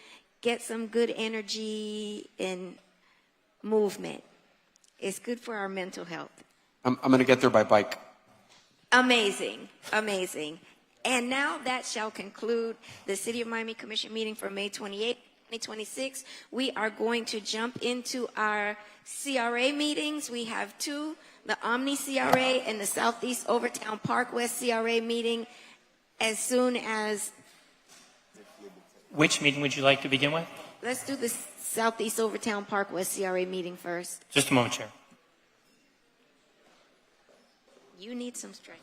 Get some good energy and movement. It's good for our mental health. I'm going to get there by bike. Amazing, amazing. And now that shall conclude the City of Miami Commission meeting for May 28, 2026. We are going to jump into our CRA meetings. We have two, the Omni CRA and the Southeast Overtown Park West CRA meeting as soon as... Which meeting would you like to begin with? Let's do the Southeast Overtown Park West CRA meeting first. Just a moment, Chair. You need some stretch.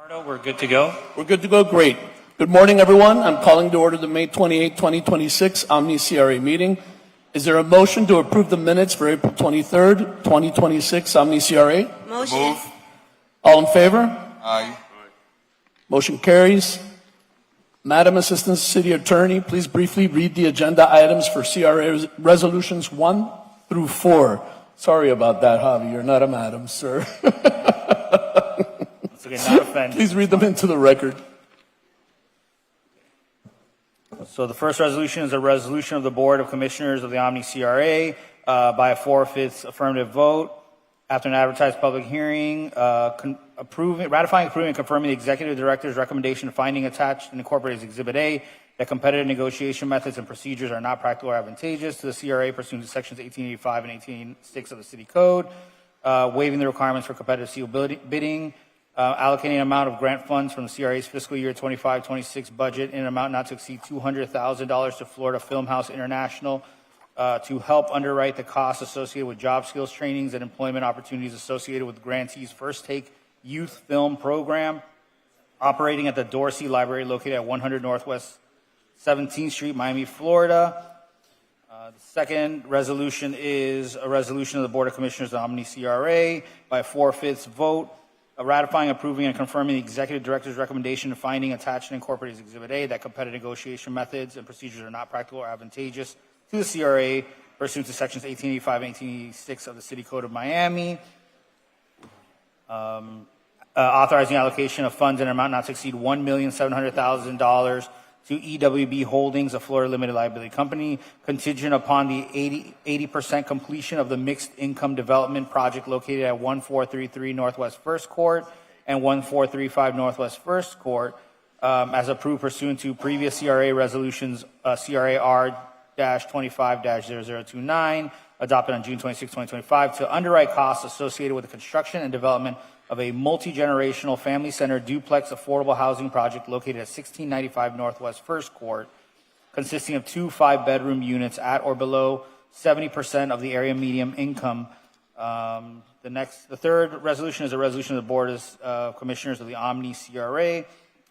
Pardo, we're good to go. We're good to go. Great. Good morning, everyone. I'm calling to order the May 28, 2026 Omni CRA meeting. Is there a motion to approve the minutes for April 23rd, 2026 Omni CRA? Motion. All in favor? Aye. Motion carries. Madam Assistant City Attorney, please briefly read the agenda items for CRA resolutions 1 through 4. Sorry about that, Javi. You're not a madam, sir. It's okay, not offended. Please read them into the record. So the first resolution is a resolution of the Board of Commissioners of the Omni CRA by a 4/5 affirmative vote after an advertised public hearing, ratifying, approving, and confirming the Executive Director's recommendation finding attached and incorporated as Exhibit A that competitive negotiation methods and procedures are not practical or advantageous to the CRA pursuant to sections 1885 and 1886 of the City Code, waiving the requirements for competitive seal bidding, allocating an amount of grant funds from the CRA's fiscal year 25-26 budget in an amount not to exceed $200,000 to Florida Film House International to help underwrite the costs associated with job skills trainings and employment opportunities associated with grantees' First Take Youth Film Program operating at the Dorsey Library located at 100 Northwest 17th Street, Miami, Florida. The second resolution is a resolution of the Board of Commissioners of the Omni CRA by a 4/5 vote, ratifying, approving, and confirming the Executive Director's recommendation of finding attached and incorporated as Exhibit A that competitive negotiation methods and procedures are not practical or advantageous to the CRA pursuant to sections 1885 and 1886 of the City Code of Miami. Authorizing allocation of funds in an amount not to exceed $1,700,000 to EWB Holdings, a Florida limited liability company, contingent upon the 80% completion of the mixed income development project located at 1433 Northwest First Court and 1435 Northwest First Court, as approved pursuant to previous CRA resolutions, CRA R-25-0029, adopted on June 26, 2025, to underwrite costs associated with the construction and development of a multi-generational family-centered duplex affordable housing project located at 1695 Northwest First Court, consisting of 2 5-bedroom units at or below 70% of the area median income. The third resolution is a resolution of the Board of Commissioners of the Omni CRA,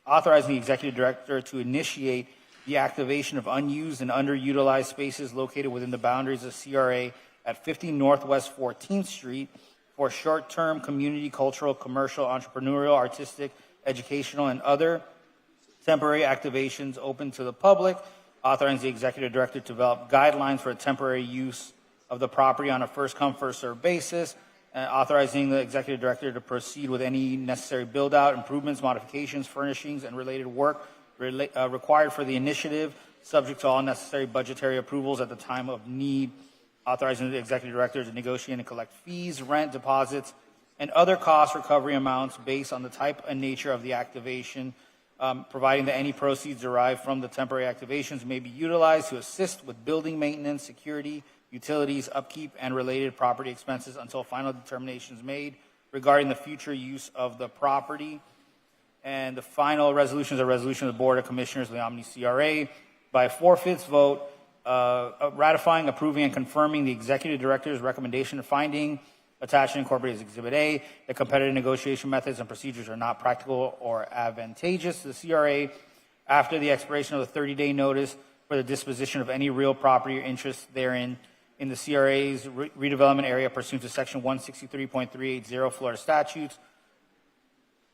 authorizing the Executive Director to initiate the activation of unused and underutilized spaces located within the boundaries of CRA at 50 Northwest 14th Street for short-term community, cultural, commercial, entrepreneurial, artistic, educational, and other temporary activations open to the public, authorizing the Executive Director to develop guidelines for temporary use of the property on a first-come, first-served basis, and authorizing the Executive Director to proceed with any necessary build-out, improvements, modifications, furnishings, and related work required for the initiative, subject to all necessary budgetary approvals at the time of need, authorizing the Executive Director to negotiate and collect fees, rent, deposits, and other cost recovery amounts based on the type and nature of the activation, providing that any proceeds derived from the temporary activations may be utilized to assist with building maintenance, security, utilities, upkeep, and related property expenses until final determinations made regarding the future use of the property. And the final resolution is a resolution of the Board of Commissioners of the Omni CRA by a 4/5 vote, ratifying, approving, and confirming the Executive Director's recommendation of finding attached and incorporated as Exhibit A that competitive negotiation methods and procedures are not practical or advantageous to the CRA after the expiration of the 30-day notice for the disposition of any real property or interest therein in the CRA's redevelopment area pursuant to Section 163.380 Florida statutes,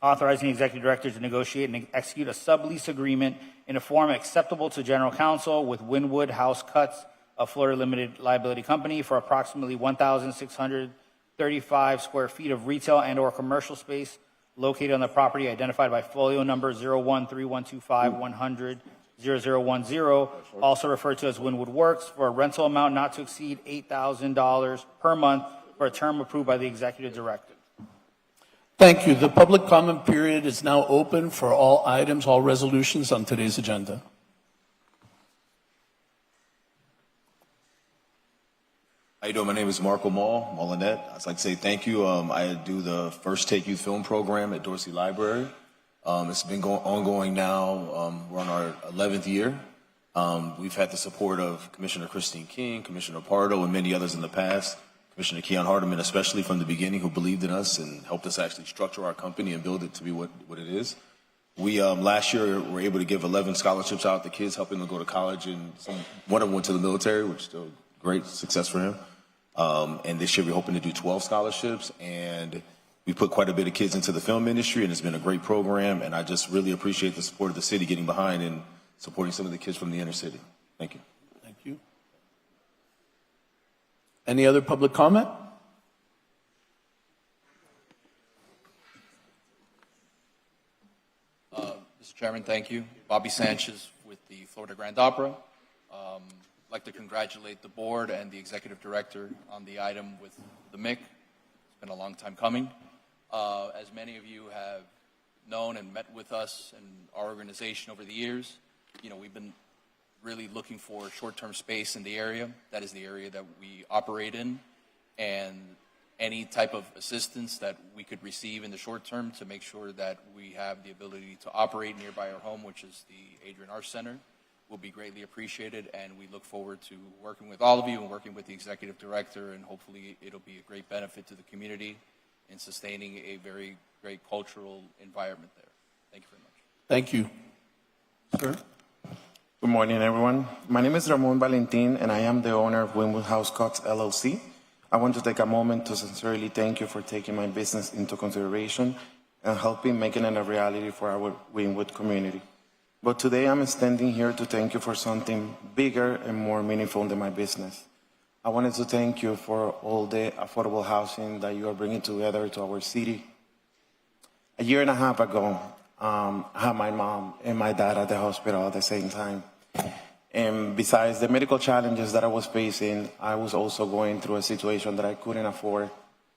authorizing the Executive Director to negotiate and execute a sublease agreement in a form acceptable to General Counsel with Wynwood House Cuts, a Florida limited liability company, for approximately 1,635 square feet of retail and or commercial space located on the property identified by folio number 013125-100-0010, also referred to as Wynwood Works, for a rental amount not to exceed $8,000 per month for a term approved by the Executive Director. Thank you. The public comment period is now open for all items, all resolutions on today's agenda. How you doing? My name is Marco Molinette. I'd like to say thank you. I do the First Take Youth Film Program at Dorsey Library. It's been ongoing now. We're on our 11th year. We've had the support of Commissioner Christine King, Commissioner Pardo, and many others in the past. Commissioner Keon Hardeman, especially from the beginning, who believed in us and helped us actually structure our company and build it to be what it is. We last year were able to give 11 scholarships out to kids, helping them go to college, and one of them went to the military, which is still great success for him. And this year we're hoping to do 12 scholarships, and we put quite a bit of kids into the film industry, and it's been a great program, and I just really appreciate the support of the city getting behind and supporting some of the kids from the inner city. Thank you. Thank you. Any other public comment? Mr. Chairman, thank you. Bobby Sanchez with the Florida Grand Opera. I'd like to congratulate the board and the executive director on the item with the MIC. It's been a long time coming. As many of you have known and met with us and our organization over the years, we've been really looking for short-term space in the area. That is the area that we operate in, and any type of assistance that we could receive in the short term to make sure that we have the ability to operate nearby our home, which is the Adrian Arts Center, will be greatly appreciated, and we look forward to working with all of you and working with the executive director, and hopefully it'll be a great benefit to the community in sustaining a very great cultural environment there. Thank you very much. Thank you. Sir? Good morning, everyone. My name is Ramon Valentin, and I am the owner of Wynwood House Cots LLC. I want to take a moment to sincerely thank you for taking my business into consideration and helping making it a reality for our Wynwood community. But today I'm standing here to thank you for something bigger and more meaningful than my business. I wanted to thank you for all the affordable housing that you are bringing together to our city. A year and a half ago, I had my mom and my dad at the hospital at the same time. And besides the medical challenges that I was facing, I was also going through a situation that I couldn't afford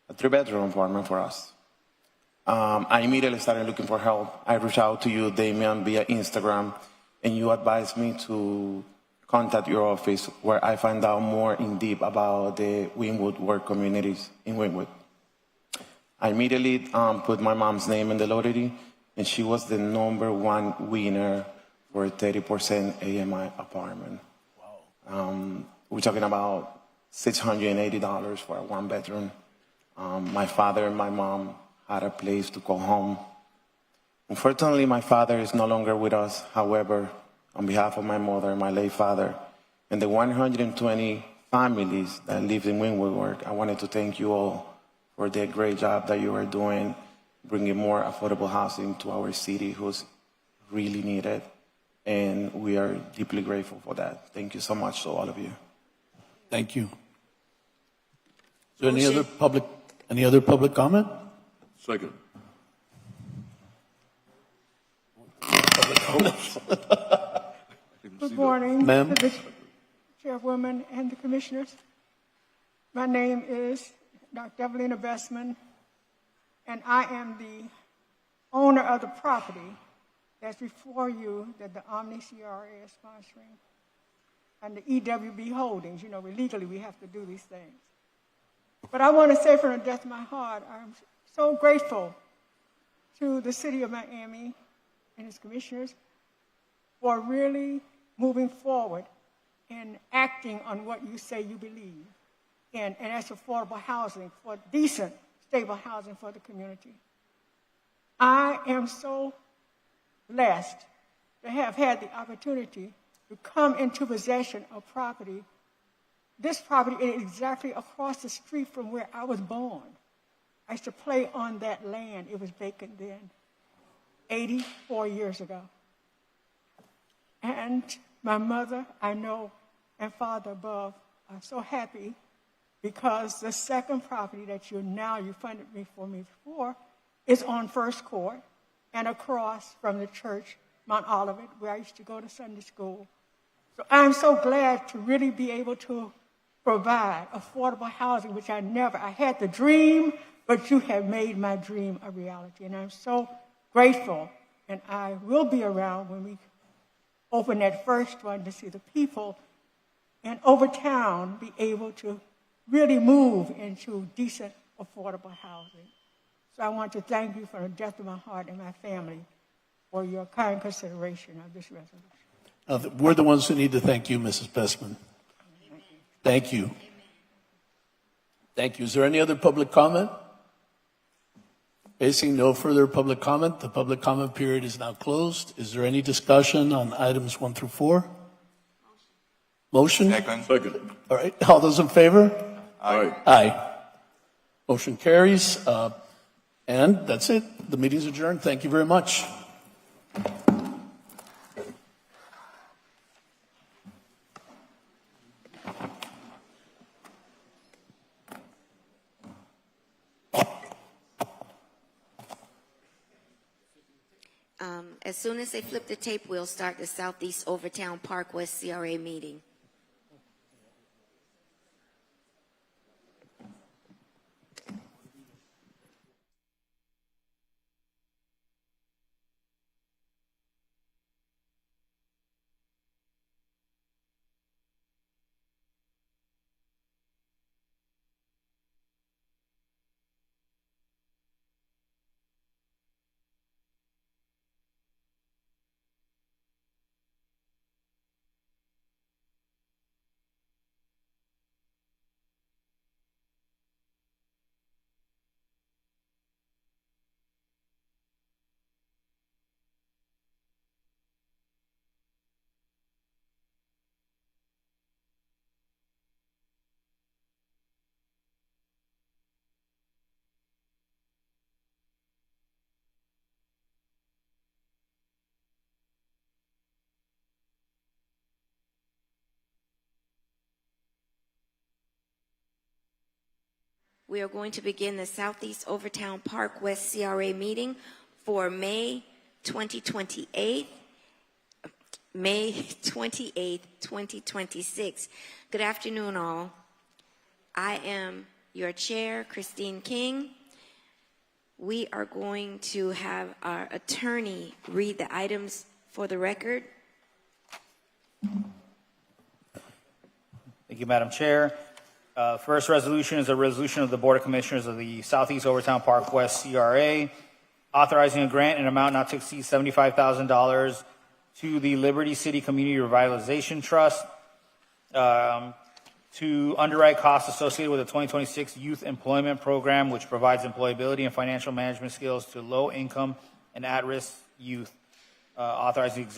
a 3-bedroom apartment for us. I immediately started looking for help. I reached out to you, Damian, via Instagram, and you advised me to contact your office, where I find out more in depth about the Wynwood work communities in Wynwood. I immediately put my mom's name in the lottery, and she was the #1 winner for a 30% AMI apartment. Wow. We're talking about $680 for a 1-bedroom. My father and my mom had a place to call home. Unfortunately, my father is no longer with us. However, on behalf of my mother and my late father, and the 120 families that live in Wynwood, I wanted to thank you all for the great job that you are doing, bringing more affordable housing to our city, who's really needed. And we are deeply grateful for that. Thank you so much to all of you. Thank you. Is there any other public comment? Second. Good morning, Ma'am. to the Chairwoman and the Commissioners. My name is Dr. Evelina Bestman, and I am the owner of the property that's before you that the Omni CRA is sponsoring, and the EWB Holdings. Legally we have to do these things. But I want to say from the depth of my heart, I'm so grateful to the City of Miami and its commissioners for really moving forward and acting on what you say you believe in, and that's affordable housing, for decent, stable housing for the community. I am so blessed to have had the opportunity to come into possession of property. This property is exactly across the street from where I was born. I used to play on that land. It was vacant then, 84 years ago. And my mother, I know, and father above are so happy because the second property that you funded me for is on First Court and across from the church, Mount Olivet, where I used to go to Sunday school. So I'm so glad to really be able to provide affordable housing, which I had the dream, but you have made my dream a reality. And I'm so grateful, and I will be around when we open that first one to see the people in Overtown be able to really move into decent, affordable housing. So I want to thank you from the depth of my heart and my family for your kind consideration of this resolution. We're the ones who need to thank you, Mrs. Bestman. Thank you. Thank you. Is there any other public comment? Facing no further public comment, the public comment period is now closed. Is there any discussion on items 1 through 4? Motion? Second. All right. All those in favor? Aye. Aye. Motion carries. And that's it. The meeting's adjourned. Thank you very much. As soon as they flip the tape, we'll start the Southeast Overtown Park West CRA meeting. We are going to begin the Southeast Overtown Park West CRA meeting for May 28th, 2026. Good afternoon, all. I am your chair, Christine King. We are going to have our attorney read the items for the record. Thank you, Madam Chair. First resolution is a resolution of the Board of Commissioners of the Southeast Overtown Park West CRA authorizing a grant in amount not to exceed $75,000 to the Liberty City Community Revitalization Trust to underwrite costs associated with the 2026 Youth Employment Program, which provides employability and financial management skills to low-income and at-risk youth. Authorizing the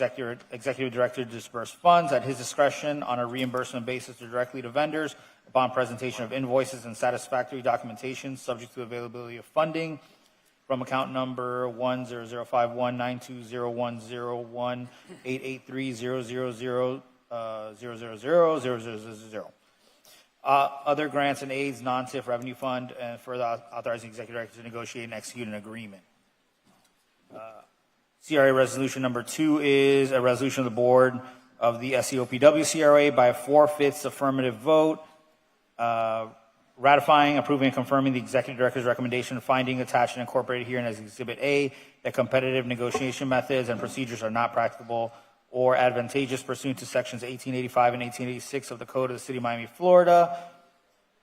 executive director to disperse funds at his discretion on a reimbursement basis directly to vendors upon presentation of invoices and satisfactory documentation, subject to availability of funding from account number 100519201088300000000. Other grants and aids, non-TIF revenue fund, and further authorizing the executive director to negotiate and execute an agreement. CRA resolution number 2 is a resolution of the board of the SEOPW CRA by a 4/5 affirmative vote, ratifying, approving, and confirming the executive director's recommendation, finding attached and incorporated herein as Exhibit A, that competitive negotiation methods and procedures are not practicable or advantageous pursuant to sections 1885 and 1886 of the Code of the City of Miami, Florida,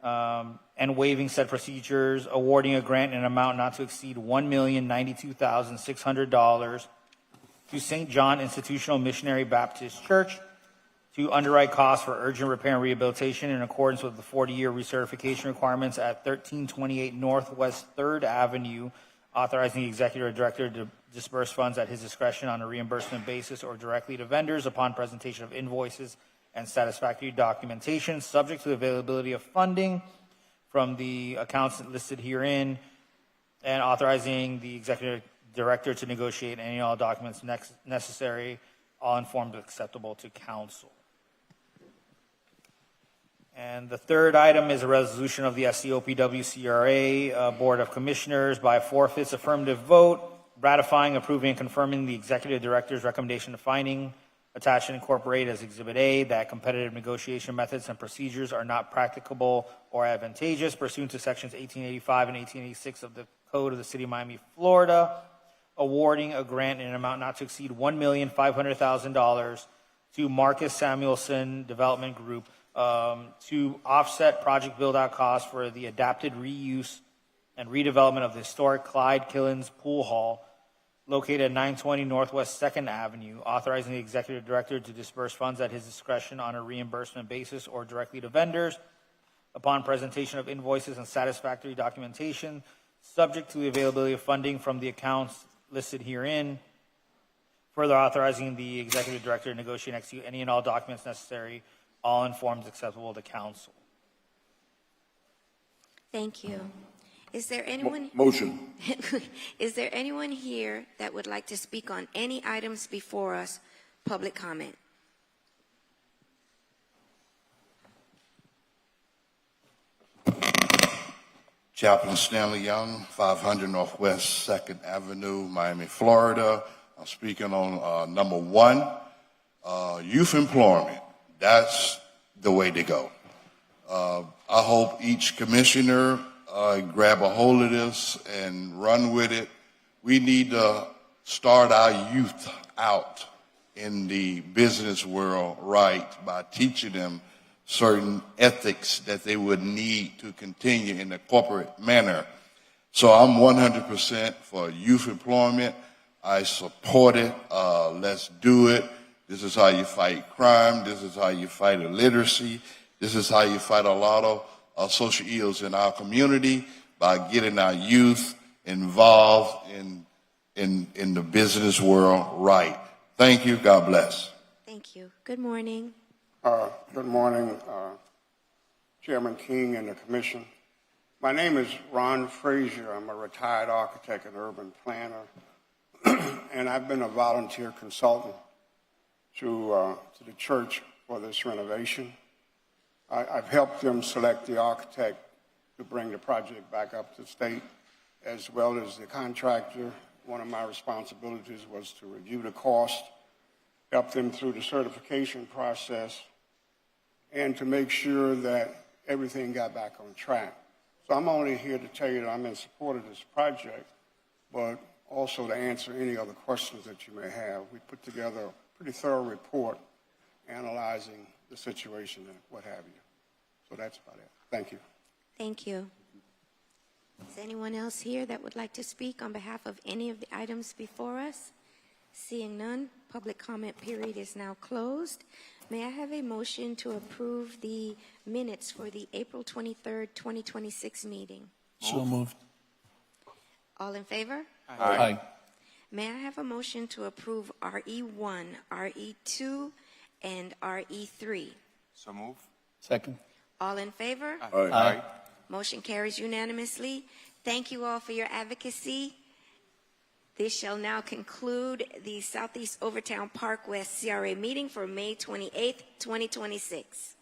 and waiving said procedures, awarding a grant in an amount not to exceed $1,092,600 to St. John Institutional Missionary Baptist Church to underwrite costs for urgent repair and rehabilitation in accordance with the 40-year recertification requirements at 1328 Northwest 3rd Avenue, authorizing the executive director to disperse funds at his discretion on a reimbursement basis or directly to vendors upon presentation of invoices and satisfactory documentation, subject to the availability of funding from the accounts listed herein, and authorizing the executive director to negotiate any and all documents necessary, all in forms acceptable to council. And the third item is a resolution of the SEOPW CRA Board of Commissioners by a 4/5 affirmative vote, ratifying, approving, and confirming the executive director's recommendation of finding attached and incorporated as Exhibit A that competitive negotiation methods and procedures are not practicable or advantageous pursuant to sections 1885 and 1886 of the Code of the City of Miami, Florida, awarding a grant in an amount not to exceed $1,500,000 to Marcus Samuelson Development Group to offset project build-out costs for the adapted reuse and redevelopment of the historic Clyde Killens Pool Hall located at 920 Northwest 2nd Avenue, authorizing the executive director to disperse funds at his discretion on a reimbursement basis or directly to vendors upon presentation of invoices and satisfactory documentation, subject to the availability of funding from the accounts listed herein, further authorizing the executive director to negotiate and execute any and all documents necessary, all in forms acceptable to council. Thank you. Is there anyone? Motion. Is there anyone here that would like to speak on any items before us? Public comment. Chaplain Stanley Young, 500 Northwest 2nd Avenue, Miami, Florida. I'm speaking on number one, youth employment. That's the way to go. I hope each commissioner grab a hold of this and run with it. We need to start our youth out in the business world right by teaching them certain ethics that they would need to continue in a corporate manner. So I'm 100% for youth employment. I support it. Let's do it. This is how you fight crime. This is how you fight illiteracy. This is how you fight a lot of social ills in our community, by getting our youth involved in the business world right. Thank you. God bless. Thank you. Good morning. Good morning, Chairman King and the Commission. My name is Ron Frazier. I'm a retired architect and urban planner, and I've been a volunteer consultant to the church for this renovation. I've helped them select the architect to bring the project back up to state, as well as the contractor. One of my responsibilities was to review the cost, help them through the certification process, and to make sure that everything got back on track. So I'm only here to tell you that I'm in support of this project, but also to answer any other questions that you may have. We put together a pretty thorough report analyzing the situation and what have you. So that's about it. Thank you. Thank you. Is anyone else here that would like to speak on behalf of any of the items before us? Seeing none, public comment period is now closed. May I have a motion to approve the minutes for the April 23rd, 2026 meeting? So moved. All in favor? Aye. May I have a motion to approve RE1, RE2, and RE3? So move. Second. All in favor? Aye. Motion carries unanimously. Thank you all for your advocacy. This shall now conclude the Southeast Overtown Park West CRA meeting for May 28th, 2026.